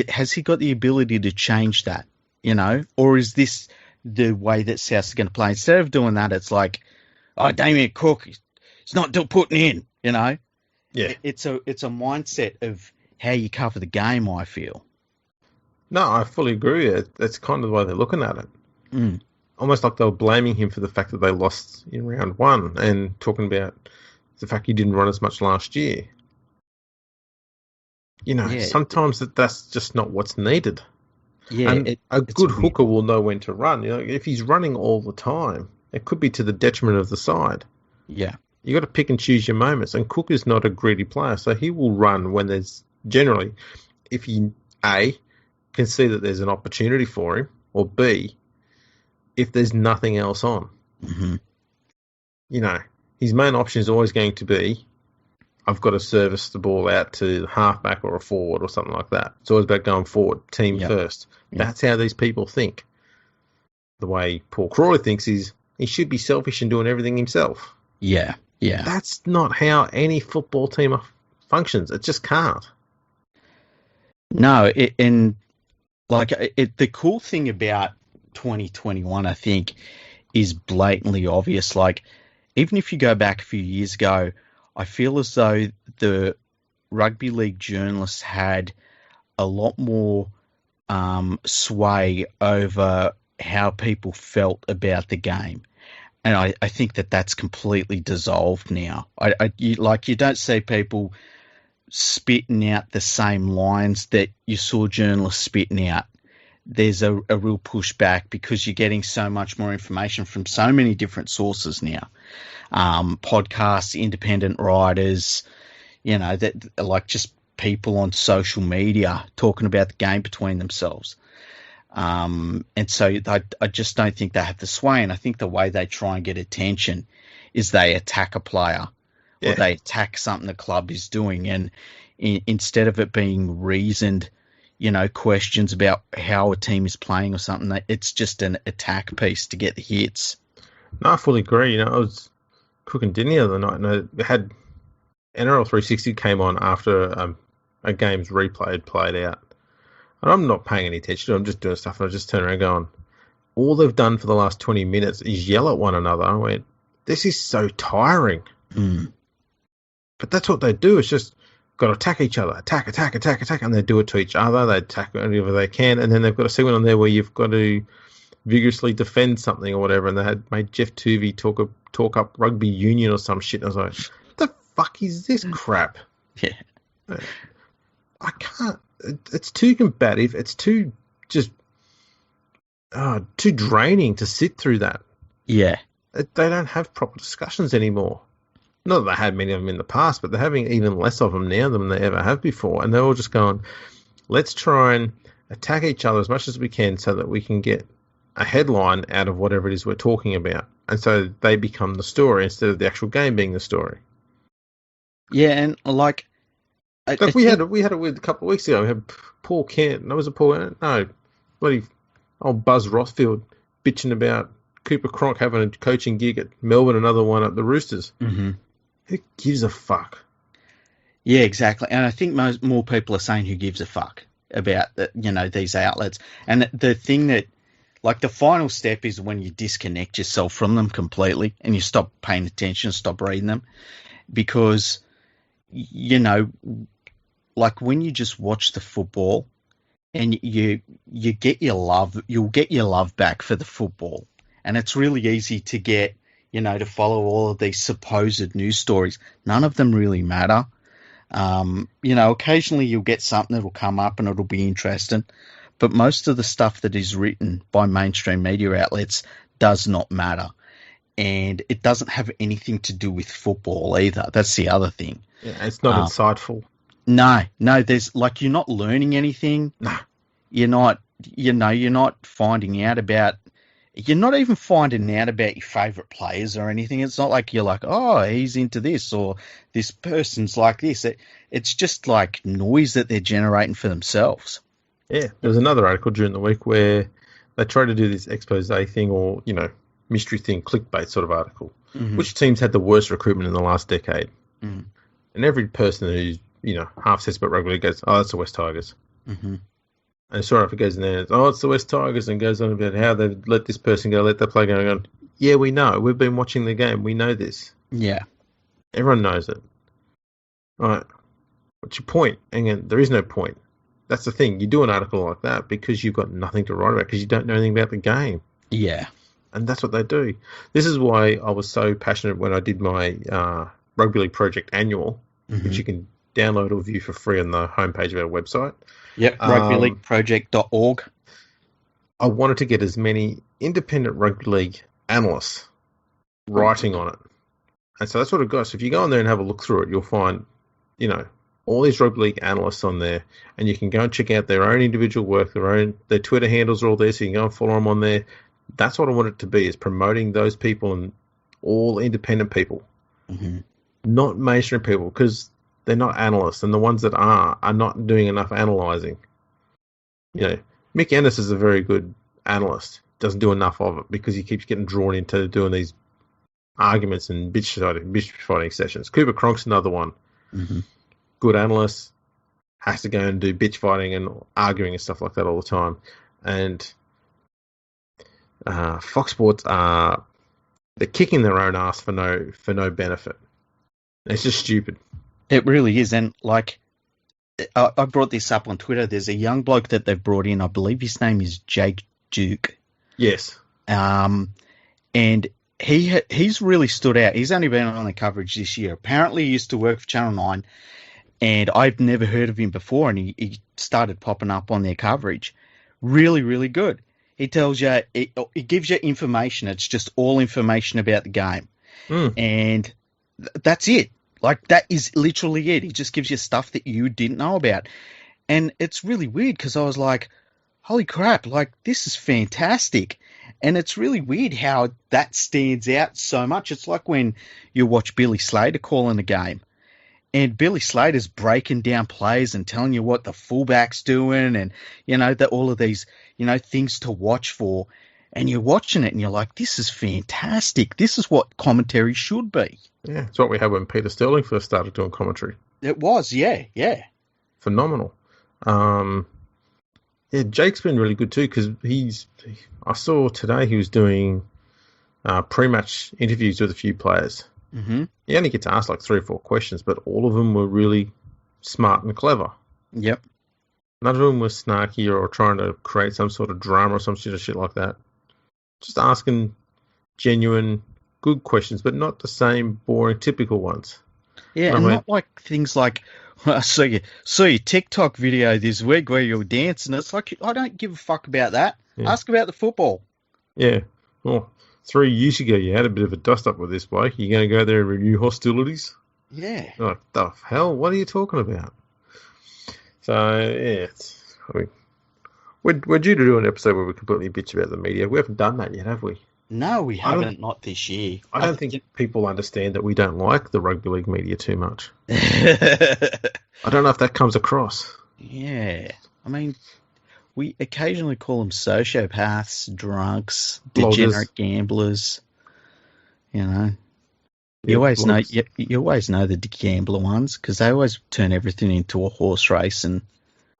Speaker 2: has he got the ability to change that? Or is this the way that South's going to play? Instead of doing that, it's like, oh, Damien Cook, he's not putting in. Yeah, it's a mindset of how you cover the game. I feel.
Speaker 1: No, I fully agree. That's kind of the way they're looking at it.
Speaker 2: Mm.
Speaker 1: Almost like they were blaming him for the fact that they lost in round one and talking about the fact he didn't run as much last year. Sometimes that's just not what's needed.
Speaker 2: Yeah,
Speaker 1: and a good hooker will know when to run. If he's running all the time, it could be to the detriment of the side.
Speaker 2: Yeah.
Speaker 1: You got to pick and choose your moments. And Cook is not a greedy player, so he will run when there's generally, if he A, can see that there's an opportunity for him, or B, if there's nothing else on.
Speaker 2: Mm-hmm.
Speaker 1: His main option is always going to be, I've got to service the ball out to halfback or a forward or something like that. It's always about going forward, team first. Yep. That's how these people think. The way Paul Crawley thinks is he should be selfish and doing everything himself.
Speaker 2: Yeah, yeah.
Speaker 1: That's not how any football team functions. It just can't.
Speaker 2: No, the cool thing about 2021, I think, is blatantly obvious. Like, even if you go back a few years ago, I feel as though the rugby league journalists had a lot more sway over how people felt about the game. And I think that's completely dissolved now. You don't see people spitting out the same lines that you saw journalists spitting out. There's a real pushback because you're getting so much more information from so many different sources now. Podcasts, independent writers, that like just people on social media talking about the game between themselves. And so I just don't think they have the sway. And I think the way they try and get attention is they attack a player or they attack something the club is doing. And instead of it being reasoned, questions about how a team is playing or something, it's just an attack piece to get the hits.
Speaker 1: No, I fully agree. I was cooking dinner the other night and I had NRL 360 came on after a game's replay had played out. And I'm not paying any attention to it. I'm just doing stuff and I just turn around going, all they've done for the last 20 minutes is yell at one another. I went, this is so tiring.
Speaker 2: Mm.
Speaker 1: But that's what they do. It's just got to attack each other. Attack. And they do it to each other. They attack whenever they can. And then they've got a segment on there where you've got to vigorously defend something or whatever. And they had made Jeff Tuvey talk up rugby union or some shit. And I was like, what the fuck is this crap?
Speaker 2: Yeah.
Speaker 1: I can't. It's too combative. It's too too draining to sit through that.
Speaker 2: Yeah.
Speaker 1: They don't have proper discussions anymore. Not that they had many of them in the past, but they're having even less of them now than they ever have before. And they're all just going, let's try and attack each other as much as we can so that we can get a headline out of whatever it is we're talking about. And so they become the story instead of the actual game being the story.
Speaker 2: Yeah, and like
Speaker 1: Like we had it with a couple of weeks ago. We had Paul Kent. No, was it Paul? No, bloody old Buzz Rothfield bitching about Cooper Cronk having a coaching gig at Melbourne, another one at the Roosters.
Speaker 2: Mm-hmm.
Speaker 1: Who gives a fuck?
Speaker 2: Yeah, exactly. And I think more people are saying who gives a fuck about these outlets. And the thing that, like, the final step is when you disconnect yourself from them completely and you stop paying attention, stop reading them, because like when you just watch the football and you get your love, you'll get your love back for the football. And it's really easy to get, to follow all of these supposed news stories. None of them really matter. Occasionally you'll get something that'll come up and it'll be interesting, but most of the stuff that is written by mainstream media outlets does not matter. And it doesn't have anything to do with football either. That's the other thing.
Speaker 1: Yeah, it's not insightful.
Speaker 2: No, there's like, you're not learning anything.
Speaker 1: No.
Speaker 2: You're not finding out about, you're not even finding out about your favourite players or anything. It's not like you're like, oh, he's into this or this person's like this. It's just like noise that they're generating for themselves.
Speaker 1: Yeah, there was another article during the week where they tried to do this expose thing or, mystery thing, clickbait sort of article. Mm-hmm. Which teams had the worst recruitment in the last decade? Mm-hmm. And every person who's, half says about rugby league goes, oh, that's the West Tigers. Mm-hmm. And sure enough, it goes in there, oh, it's the West Tigers, and goes on about how they let this person go, let that player go. And yeah, we know. We've been watching the game. We know this.
Speaker 2: Yeah.
Speaker 1: Everyone knows it. All right. What's your point? And there is no point. That's the thing. You do an article like that because you've got nothing to write about because you don't know anything about the game.
Speaker 2: Yeah.
Speaker 1: And that's what they do. This is why I was so passionate when I did my Rugby League Project Annual, mm-hmm. which you can download or view for free on the homepage of our website.
Speaker 2: Yep, rugbyleagueproject.org.
Speaker 1: I wanted to get as many independent rugby league analysts writing on it. And so that's what it got. So if you go on there and have a look through it, you'll find, all these rugby league analysts on there, and you can go and check out their own individual work, their Twitter handles are all there, so you can go and follow them on there. That's what I want it to be, is promoting those people and all independent people, mm-hmm. not mainstream people, because they're not analysts, and the ones that are not doing enough analysing. Mick Ennis is a very good analyst, doesn't do enough of it because he keeps getting drawn into doing these arguments and bitch fighting sessions. Cooper Cronk's another one. Mm-hmm. Good analyst, has to go and do bitch fighting and arguing and stuff like that all the time. And Fox Sports they're kicking their own ass for no benefit. It's just stupid.
Speaker 2: It really is. And like, I brought this up on Twitter. There's a young bloke that they've brought in. I believe his name is Jake Duke.
Speaker 1: Yes.
Speaker 2: And he's really stood out. He's only been on the coverage this year. Apparently he used to work for Channel 9, and I've never heard of him before, and he started popping up on their coverage. Really, really good. He tells you, it gives you information. It's just all information about the game. Mm. And that's it. Like, that is literally it. He just gives you stuff that you didn't know about. And it's really weird because I was like, holy crap, like, this is fantastic. And it's really weird how that stands out so much. It's like when you watch Billy Slater calling a game. And Billy Slater's breaking down plays and telling you what the fullback's doing and, all of these, things to watch for. And you're watching it and you're like, this is fantastic. This is what commentary should be.
Speaker 1: Yeah, it's what we had when Peter Sterling first started doing commentary.
Speaker 2: It was, yeah.
Speaker 1: Phenomenal. Jake's been really good too because I saw today he was doing pre-match interviews with a few players. Mm-hmm. He only gets asked like 3 or 4 questions, but all of them were really smart and clever.
Speaker 2: Yep.
Speaker 1: None of them were snarky or trying to create some sort of drama or some sort of shit like that. Just asking genuine, good questions, but not the same boring, typical ones.
Speaker 2: Yeah, and not like things like, I saw your TikTok video this week where you were dancing. It's like, I don't give a fuck about that. Yeah. Ask about the football.
Speaker 1: Yeah. Well, 3 years ago, you had a bit of a dust-up with this bloke. You're going to go there and renew hostilities?
Speaker 2: Yeah.
Speaker 1: Like, the hell? What are you talking about? So, yeah, we're due to do an episode where we completely bitch about the media. We haven't done that yet, have we?
Speaker 2: No, we
Speaker 1: I don't,
Speaker 2: haven't. Not this year.
Speaker 1: I don't think people understand that we don't like the rugby league media too much. I don't know if that comes across.
Speaker 2: Yeah. I mean, we occasionally call them sociopaths, drunks,
Speaker 1: Bloggers.
Speaker 2: degenerate gamblers. You know, you
Speaker 1: Yeah,
Speaker 2: always know.
Speaker 1: blogs.
Speaker 2: You always know the gambler ones because they always turn everything into a horse race and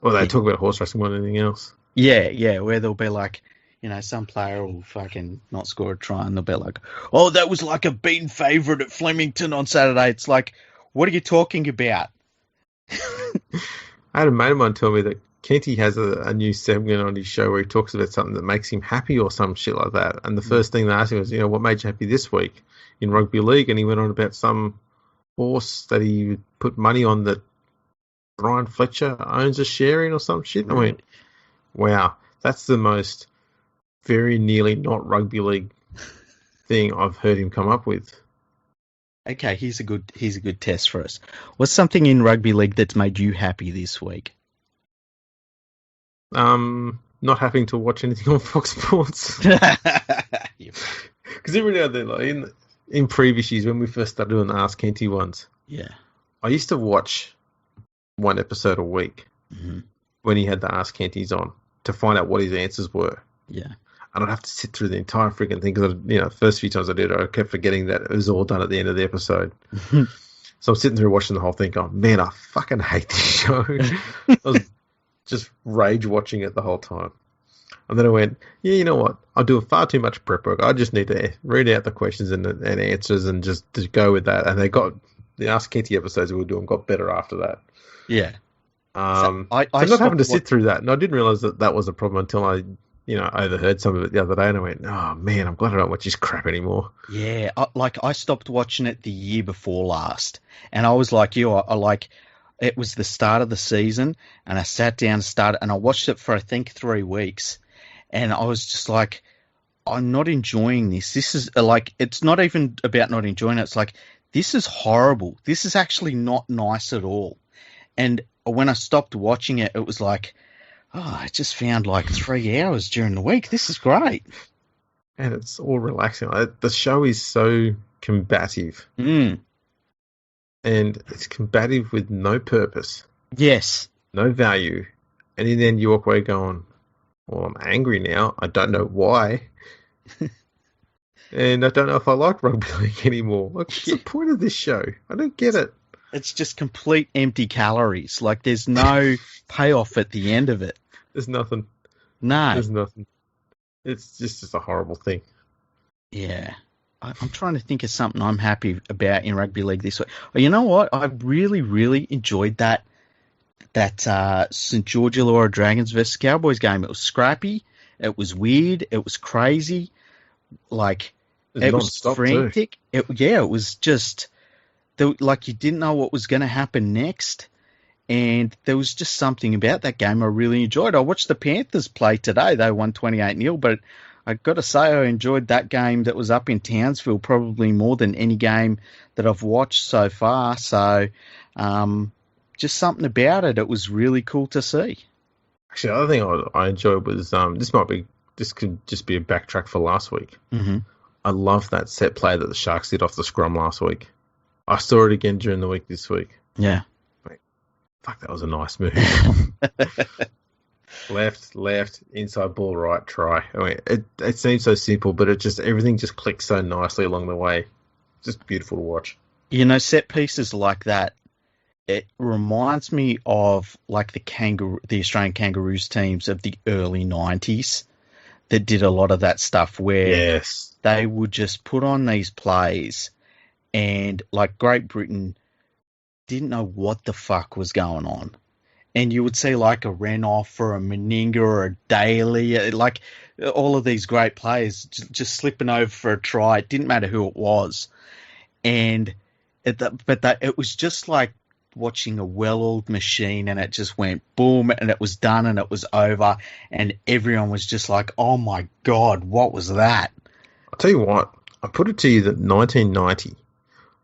Speaker 1: Well, they talk about horse racing more than anything else.
Speaker 2: yeah, where they'll be like, some player will fucking not score a try and they'll be like, oh, that was like a beaten favourite at Flemington on Saturday. It's like, what are you talking about?
Speaker 1: I had a mate of mine tell me that Kenty has a new segment on his show where he talks about something that makes him happy or some shit like that. And the first thing they asked him was, what made you happy this week in rugby league? And he went on about some horse that he put money on that Brian Fletcher owns a share in or some shit. And I went, wow, that's the most very nearly not rugby league thing I've heard him come up with.
Speaker 2: Okay, here's a good test for us. What's something in rugby league that's made you happy this week?
Speaker 1: Not having to watch anything on Fox Sports. Because every now and then, like in previous years when we first started doing the Ask Kenty ones, I used to watch one episode a week when he had the Ask Kentys on to find out what his answers were.
Speaker 2: Yeah.
Speaker 1: And I'd have to sit through the entire freaking thing because, the first few times I did, I kept forgetting that it was all done at the end of the episode. So I'm sitting through watching the whole thing going, man, I fucking hate this show. I was just rage watching it the whole time. And then I went, yeah, you know what? I do far too much prep work. I just need to read out the questions and answers and just go with that. And they got the Ask Kenty episodes we were doing got better after that.
Speaker 2: Yeah.
Speaker 1: So I not having to sit through that. And I didn't realize that was a problem until I overheard some of it the other day, and I went, oh, man, I'm glad I don't watch this crap anymore.
Speaker 2: Yeah, I stopped watching it the year before last, and I was like you, it was the start of the season, and I sat down and started, and I watched it for, I think, 3 weeks, and I was just like, I'm not enjoying this. This is, it's not even about not enjoying it. It's like, this is horrible. This is actually not nice at all. And when I stopped watching it, it was like, I just found 3 hours during the week. This is great.
Speaker 1: And it's all relaxing. The show is so combative.
Speaker 2: Mm.
Speaker 1: And it's combative with no purpose.
Speaker 2: Yes.
Speaker 1: No value. And then you walk away going, well, I'm angry now. I don't know why. And I don't know if I like rugby league anymore. What's the point of this show? I don't get it.
Speaker 2: It's just complete empty calories. There's no payoff at the end of it.
Speaker 1: There's nothing.
Speaker 2: No.
Speaker 1: There's nothing. It's just a horrible thing.
Speaker 2: Yeah. I'm trying to think of something I'm happy about in rugby league this week. Oh, you know what? I really, really enjoyed that St. George Illawarra Dragons versus Cowboys game. It was scrappy. It was weird. It was crazy. It was frantic. It was just... you didn't know what was going to happen next, and there was just something about that game I really enjoyed. I watched the Panthers play today. They won 28-0, but I got to say I enjoyed that game that was up in Townsville probably more than any game that I've watched so far. So just something about it. It was really cool to see.
Speaker 1: Actually, the other thing I enjoyed was this could just be a backtrack for last week.
Speaker 2: Mm-hmm.
Speaker 1: I love that set play that the Sharks did off the scrum last week. I saw it again during the week this week.
Speaker 2: Yeah.
Speaker 1: Fuck, that was a nice move. left, inside ball, right, try. I mean, it seems so simple, but everything just clicks so nicely along the way. Just beautiful to watch.
Speaker 2: Set pieces like that, it reminds me of the Australian Kangaroos teams of the early 90s that did a lot of that stuff where they would just put on these plays and Great Britain didn't know what the fuck was going on. And you would see a Renoff or a Meninga or a Daly, all of these great players just slipping over for a try. It didn't matter who it was. And it was just like watching a well-oiled machine, and it just went boom, and it was done, and it was over, and everyone was just like, oh my God, what was that?
Speaker 1: I'll tell you what, I put it to you that 1990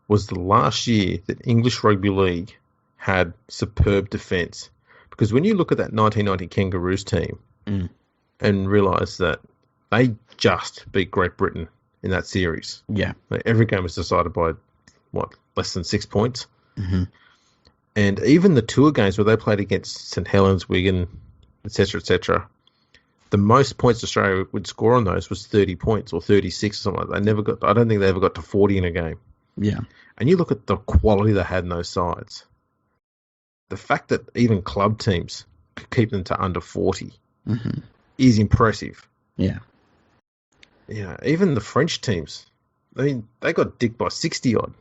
Speaker 1: was the last year that English Rugby League had superb defence. Because when you look at that 1990 Kangaroos team and realise that they just beat Great Britain in that series.
Speaker 2: Yeah.
Speaker 1: Like, every game was decided by, less than 6 points?
Speaker 2: Mm-hmm.
Speaker 1: And even the tour games where they played against St Helens, Wigan, etc., the most points Australia would score on those was 30 points or 36 or something like that. I don't think they ever got to 40 in a game.
Speaker 2: Yeah.
Speaker 1: And you look at the quality they had in those sides. The fact that even club teams could keep them to under 40 is impressive.
Speaker 2: Yeah.
Speaker 1: Even the French teams, I mean, they got dicked by 60 odd.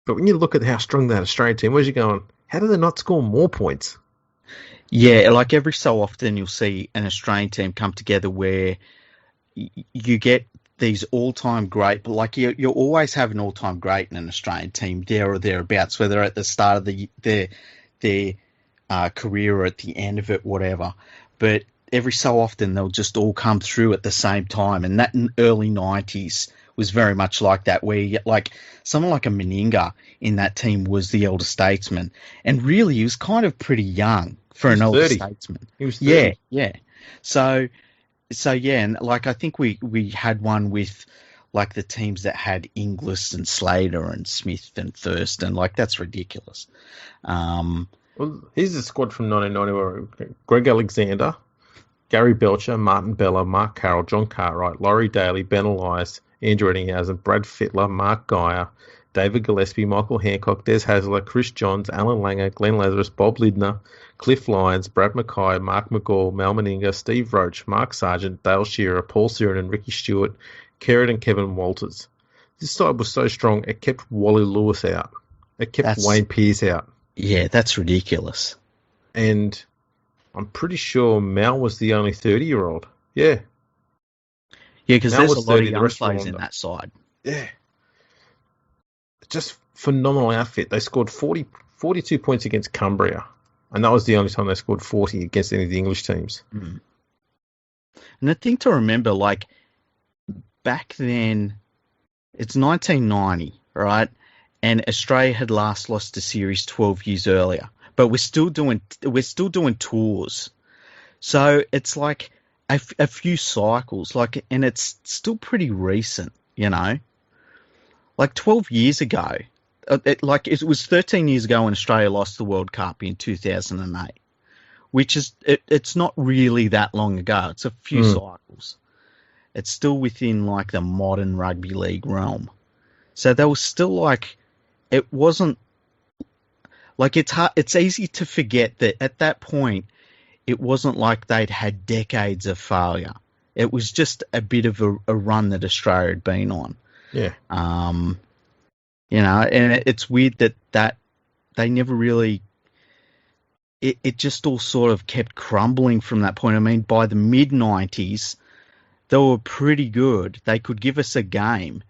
Speaker 1: But when you look at how strong that Australian team was, you're going, how do they not score more points?
Speaker 2: Yeah, like every so often you'll see an Australian team come together where you get these all-time great, but like you always have an all-time great in an Australian team there or thereabouts, whether at the start of their career or at the end of it, whatever. But every so often they'll just all come through at the same time, and that in early 90s was very much like that, where you get like someone like a Meninga in that team was the elder statesman, and really he was kind of pretty young for an elder statesman.
Speaker 1: He was 30.
Speaker 2: Yeah. So yeah, and like I think we had one with like the teams that had Inglis and Slater and Smith and Thurston. Like that's ridiculous.
Speaker 1: Well, here's the squad from 1990 where Greg Alexander, Gary Belcher, Martin Bella, Mark Carroll, John Cartwright, Laurie Daly, Ben Elias, Andrew Ettinghausen, Brad Fittler, Mark Geyer, David Gillespie, Michael Hancock, Des Hasler, Chris Johns, Alan Langer, Glenn Lazarus, Bob Lidner, Cliff Lyons, Brad Mackay, Mark McGaul, Mal Meninga, Steve Roach, Mark Sargent, Dale Shearer, Paul Siren and Ricky Stewart, Kerrod and Kevin Walters. This side was so strong, it kept Wally Lewis out. It kept Wayne Pearce out.
Speaker 2: Yeah, that's ridiculous.
Speaker 1: And I'm pretty sure Mal was the only 30-year-old. Yeah.
Speaker 2: Yeah, because there's a lot of young players in that side.
Speaker 1: Yeah. Just phenomenal outfit. They scored 42 points against Cumbria, and that was the only time they scored 40 against any of the English teams.
Speaker 2: Mm. And the thing to remember, like, back then, it's 1990, right? And Australia had last lost a series 12 years earlier, but we're still doing tours. So it's like a few cycles, like, and it's still pretty recent, you know? Like 12 years ago, it was 13 years ago when Australia lost the World Cup in 2008, which is, it's not really that long ago. It's a few cycles. It's still within like the modern rugby league realm. So there was still like, it wasn't like it's easy to forget that at that point, it wasn't like they'd had decades of failure. It was just a bit of a run that Australia had been on.
Speaker 1: Yeah.
Speaker 2: You know, and it's weird that they never really, it just all sort of kept crumbling from that point. I mean, by the mid-90s, they were pretty good. They could give us a game,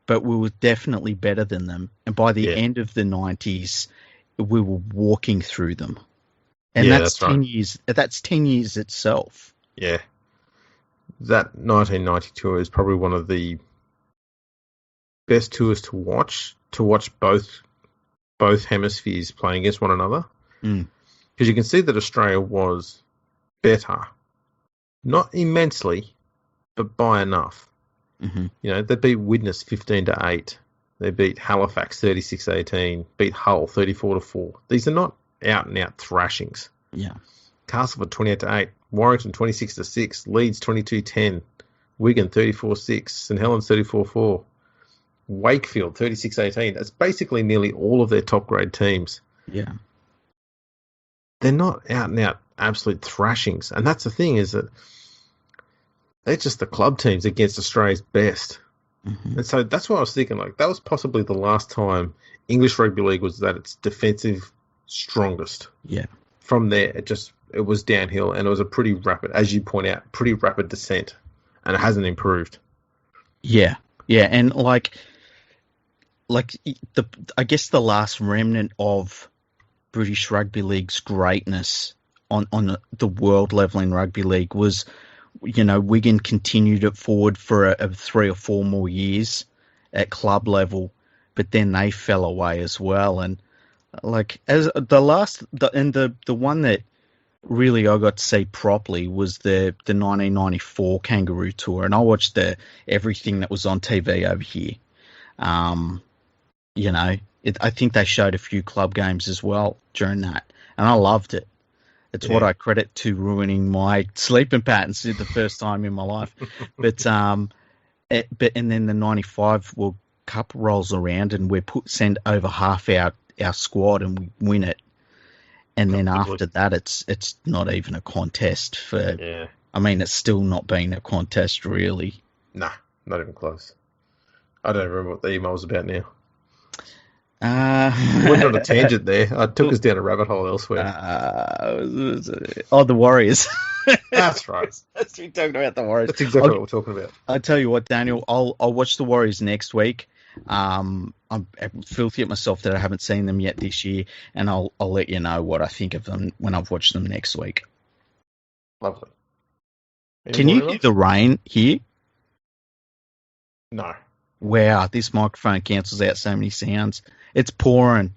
Speaker 2: but we were definitely better than them. And by the end of the 90s, we were walking through them. And that's 10 years. That's 10 years itself.
Speaker 1: Yeah. That 1990 tour is probably one of the best tours to watch both hemispheres playing against one another. Because you can see that Australia was better. Not immensely, but by enough.
Speaker 2: Mm-hmm.
Speaker 1: You know, they beat Widnes 15-8. They beat Halifax 36-18. Beat Hull 34-4. These are not out-and-out thrashings.
Speaker 2: Yeah.
Speaker 1: Castleford 28-8. Warrington 26-6. Leeds 22-10. Wigan 34-6. St Helens 34-4. Wakefield 36-18. That's basically nearly all of their top grade teams.
Speaker 2: Yeah.
Speaker 1: They're not out-and-out absolute thrashings. And that's the thing, is that they're just the club teams against Australia's best.
Speaker 2: Mm-hmm.
Speaker 1: And so that's what I was thinking, like, that was possibly the last time English Rugby League was at its defensive strongest.
Speaker 2: Yeah.
Speaker 1: From there, it was downhill, and it was a pretty rapid, as you point out, pretty rapid descent, and it hasn't improved.
Speaker 2: Yeah. Yeah, and like I guess the last remnant of British Rugby League's greatness on the world level in rugby league was, you know, Wigan continued it forward for a 3 or 4 more years at club level, but then they fell away as well. And like as the one that really I got to see properly was the 1994 Kangaroo Tour, and I watched everything that was on TV over here. You know, I think they showed a few club games as well during that, and I loved it. It's what I credit to ruining my sleeping patterns for the first time in my life. But and then the 95 World Cup rolls around, and we send over half our squad, and we win it. And then after that, it's not even a contest for. Yeah. I mean, it's still not been a contest, really.
Speaker 1: Nah, not even close. I don't remember what the email was about now. We went on a tangent there. I took us down a rabbit hole elsewhere.
Speaker 2: The Warriors.
Speaker 1: That's right.
Speaker 2: That's we talking about the Warriors.
Speaker 1: That's exactly what we're talking about.
Speaker 2: I'll tell you what, Daniel. I'll watch the Warriors next week. I'm filthy at myself that I haven't seen them yet this year, and I'll let you know what I think of them when I've watched them next week.
Speaker 1: Lovely.
Speaker 2: Can you hear the rain here?
Speaker 1: No.
Speaker 2: Wow, this microphone cancels out so many sounds. It's pouring.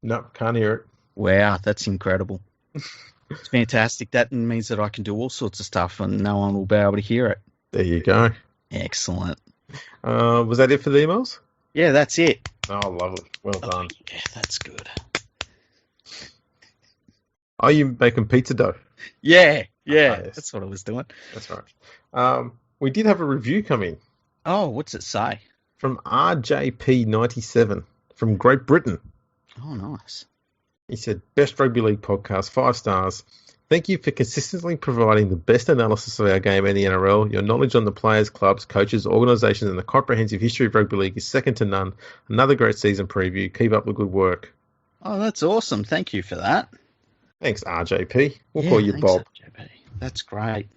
Speaker 1: No, can't hear it.
Speaker 2: Wow, that's incredible. It's fantastic. That means that I can do all sorts of stuff and no one will be able to hear it.
Speaker 1: There you go.
Speaker 2: Excellent.
Speaker 1: Was that it for the emails?
Speaker 2: Yeah, that's it.
Speaker 1: Oh, lovely. Well done.
Speaker 2: Yeah, that's good.
Speaker 1: Are you making pizza dough?
Speaker 2: Yeah, yes. That's what I was doing.
Speaker 1: That's right. We did have a review come in.
Speaker 2: Oh, what's it say?
Speaker 1: From RJP97 from Great Britain.
Speaker 2: Oh, nice.
Speaker 1: He said, best rugby league podcast, 5 stars. Thank you for consistently providing the best analysis of our game in the NRL. Your knowledge on the players, clubs, coaches, organisations and the comprehensive history of rugby league is second to none. Another great season preview. Keep up the good work.
Speaker 2: Oh, that's awesome. Thank you for that.
Speaker 1: Thanks, RJP. We'll call you Bob.
Speaker 2: RJP. That's great.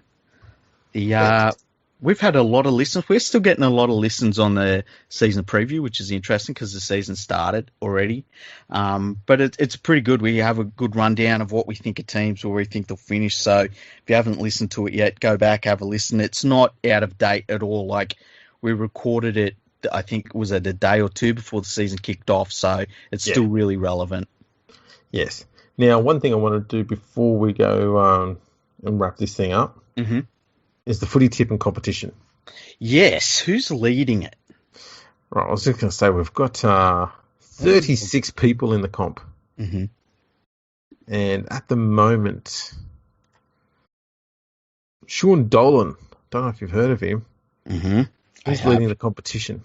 Speaker 2: We've had a lot of listens. We're still getting a lot of listens on the season preview, which is interesting because the season started already. But it's pretty good. We have a good rundown of what we think of teams, where we think they'll finish. So if you haven't listened to it yet, go back, have a listen. It's not out of date at all. Like, we recorded it, I think, was it a day or two before the season kicked off. So it's still really relevant.
Speaker 1: Yes. Now, one thing I want to do before we go and wrap this thing up is the footy tipping competition.
Speaker 2: Yes. Who's leading it?
Speaker 1: Right, I was just going to say we've got 36 people in the comp.
Speaker 2: Mm-hmm.
Speaker 1: And at the moment, Sean Dolan, don't know if you've heard of him, he's leading the competition.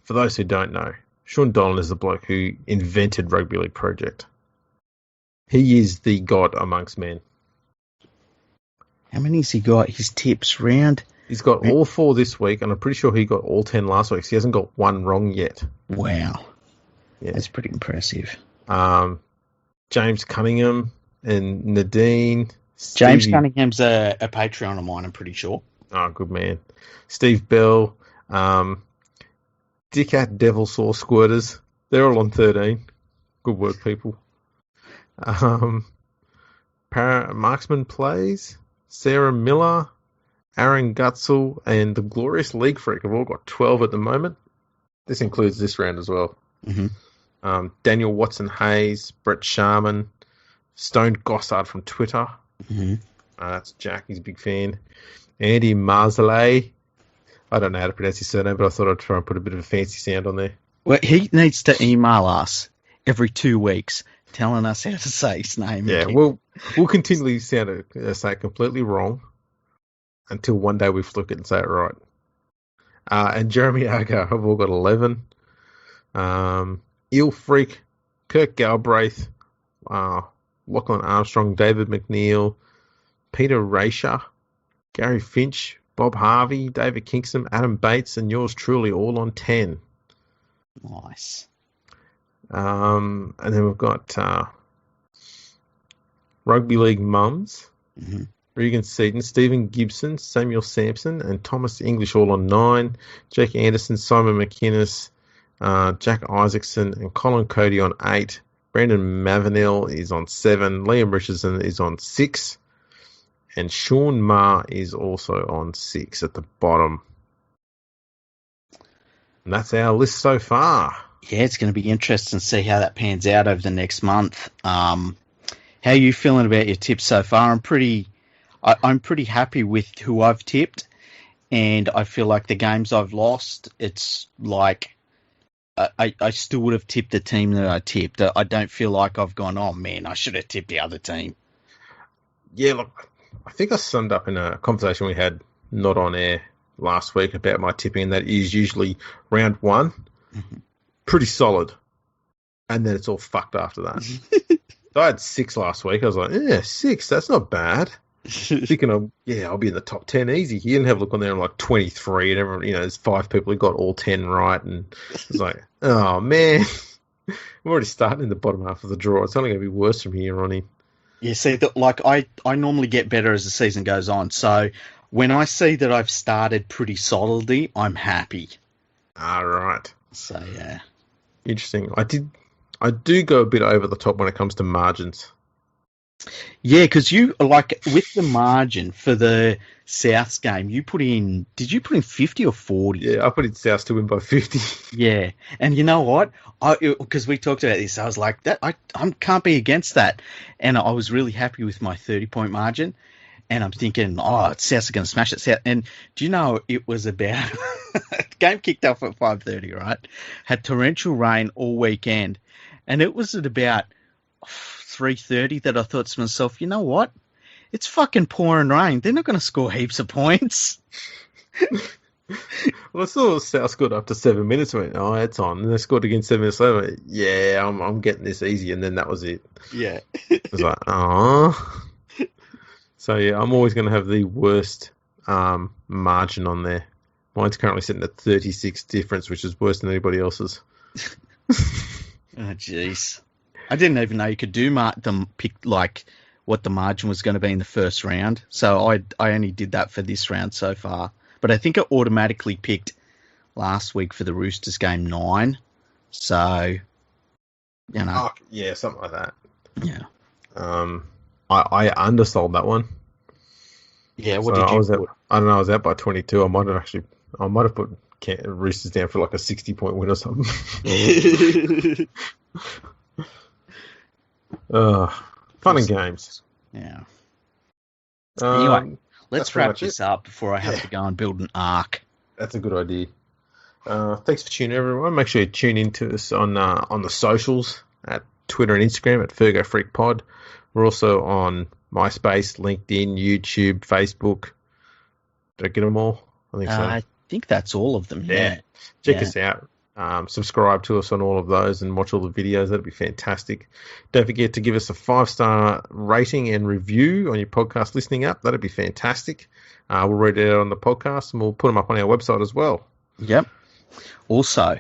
Speaker 1: For those who don't know, Sean Dolan is the bloke who invented Rugby League Project. He is the god amongst men.
Speaker 2: How many's he got? His tips round?
Speaker 1: He's got all 4 this week, and I'm pretty sure he got all 10 last week, so he hasn't got one wrong yet.
Speaker 2: Wow.
Speaker 1: Yeah.
Speaker 2: That's pretty impressive.
Speaker 1: James Cunningham and Nadine.
Speaker 2: James Cunningham's a Patreon of mine, I'm pretty sure.
Speaker 1: Oh, good man. Steve Bell, Dick at Devil Saw Squirters. They're all on 13. Good work, people. Marksman Plays, Sarah Miller, Aaron Gutzel, and the Glorious League Freak have all got 12 at the moment. This includes this round as well.
Speaker 2: Mm-hmm.
Speaker 1: Daniel Watson-Hayes, Brett Sharman, Stone Gossard from Twitter.
Speaker 2: Mm-hmm.
Speaker 1: That's Jack, he's a big fan. Andy Marzalay. I don't know how to pronounce his surname, but I thought I'd try and put a bit of a fancy sound on there.
Speaker 2: Well, he needs to email us every 2 weeks telling us how to say his name.
Speaker 1: Yeah, we'll continually say it completely wrong until one day we fluke it and say it right. And Jeremy Argo have all got 11. Eel Freak, Kirk Galbraith, Lachlan Armstrong, David McNeil, Peter Raisha, Gary Finch, Bob Harvey, David Kingston, Adam Bates, and yours truly all on 10.
Speaker 2: Nice.
Speaker 1: And then we've got Rugby League Mums, Regan Seaton, Stephen Gibson, Samuel Sampson, and Thomas English all on 9. Jake Anderson, Simon McInnes, Jack Isaacson, and Colin Cody on 8. Brandon Mavanel is on 7. Liam Richardson is on 6. And Sean Marr is also on 6 at the bottom. And that's our list so far.
Speaker 2: Yeah, it's going to be interesting to see how that pans out over the next month. How are you feeling about your tips so far? I'm pretty happy with who I've tipped, and I feel like the games I've lost, it's like I still would have tipped the team that I tipped. I don't feel like I've gone, oh man, I should have tipped the other team.
Speaker 1: Yeah, look, I think I summed up in a conversation we had not on air last week about my tipping, and that is usually round one, pretty solid, and then it's all fucked after that. So I had 6 last week. I was like, yeah, 6, that's not bad. Thinking I'll be in the top 10 easy. You didn't have a look on there, I'm like 23, and everyone, there's 5 people who got all 10 right, and it's like, oh man, I'm already starting in the bottom half of the draw. It's only going to be worse from here on in.
Speaker 2: Yeah, see, like I normally get better as the season goes on. So when I see that I've started pretty solidly, I'm happy.
Speaker 1: All right.
Speaker 2: So yeah,
Speaker 1: interesting. I do go a bit over the top when it comes to margins.
Speaker 2: Yeah, because you like with the margin for the Souths game, did you put in 50 or 40?
Speaker 1: Yeah, I put in Souths to win by 50.
Speaker 2: Yeah, and you know what? Because we talked about this, I was like, that I can't be against that, and I was really happy with my 30-point margin, and I'm thinking, Souths are going to smash it. South, and do you know it was about game kicked off at 5:30, right? Had torrential rain all weekend, and it was at about 3:30 that I thought to myself, you know what? It's fucking pouring rain. They're not going to score heaps of points.
Speaker 1: Well, I saw South scored after 7 minutes. I went, oh, it's on. And they scored again 7 minutes later. I went, yeah, I'm getting this easy. And then that was it.
Speaker 2: Yeah.
Speaker 1: I was like, oh. So, yeah, I'm always going to have the worst margin on there. Mine's currently sitting at 36 difference, which is worse than anybody else's.
Speaker 2: Oh, jeez. I didn't even know you could do pick like what the margin was going to be in the first round. So I only did that for this round so far. But I think it automatically picked last week for the Roosters game 9. So, you know.
Speaker 1: Oh, yeah, something like that.
Speaker 2: Yeah.
Speaker 1: I undersold that one.
Speaker 2: Yeah, what did you put?
Speaker 1: I don't know, I was out by 22. I might have put Roosters down for like a 60-point win or something. Fun and games.
Speaker 2: Yeah. Anyway, let's wrap this up before I have to go and build an arc.
Speaker 1: That's a good idea. Thanks for tuning in, everyone. Make sure you tune in to us on the socials at Twitter and Instagram at Fergo Freak Pod. We're also on MySpace, LinkedIn, YouTube, Facebook. Did I get them all? I think so.
Speaker 2: I think that's all of them. Yeah.
Speaker 1: Check us out. Subscribe to us on all of those and watch all the videos. That'd be fantastic. Don't forget to give us a 5-star rating and review on your podcast listening app. That'd be fantastic. We'll read it out on the podcast and we'll put them up on our website as well.
Speaker 2: Yep. Also,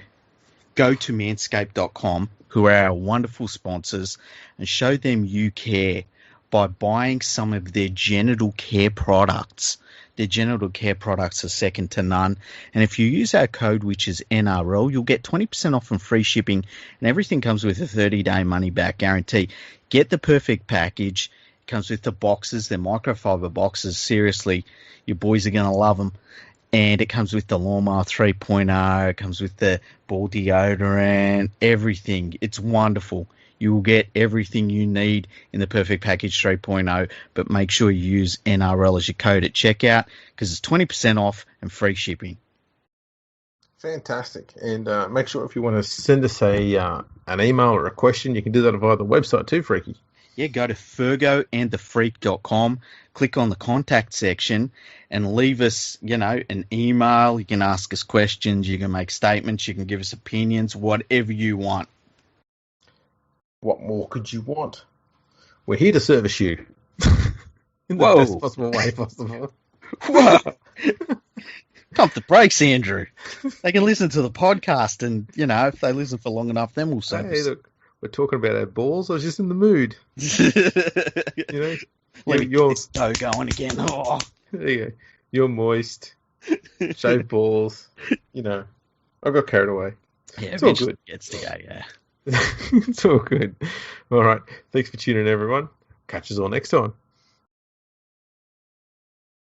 Speaker 2: go to manscaped.com, who are our wonderful sponsors, and show them you care by buying some of their genital care products. Their genital care products are second to none. And if you use our code, which is NRL, you'll get 20% off and free shipping. And everything comes with a 30-day money-back guarantee. Get the perfect package. It comes with the boxes. They're microfiber boxes. Seriously, your boys are going to love them. And it comes with the Lawnmower 3.0. It comes with the ball deodorant, everything. It's wonderful. You will get everything you need in the Perfect Package 3.0, but make sure you use NRL as your code at checkout because it's 20% off and free shipping.
Speaker 1: Fantastic. And make sure if you want to send us an email or a question, you can do that via the website too, Freaky.
Speaker 2: Yeah, go to fergoandthefreak.com, click on the contact section, and leave us, an email. You can ask us questions, you can make statements, you can give us opinions, whatever you want.
Speaker 1: What more could you want? We're here to service you in the best possible way possible.
Speaker 2: Whoa! Pump the brakes, Andrew. They can listen to the podcast, and if they listen for long enough, then we'll service.
Speaker 1: Hey, look, we're talking about our balls. I was just in the mood.
Speaker 2: Let me get this dough going again. Oh.
Speaker 1: There you go. You're moist. Shaved balls. I got carried away.
Speaker 2: Yeah, it's all good. Gets to go. Yeah.
Speaker 1: It's all good. All right. Thanks for tuning in, everyone. Catch us all next time.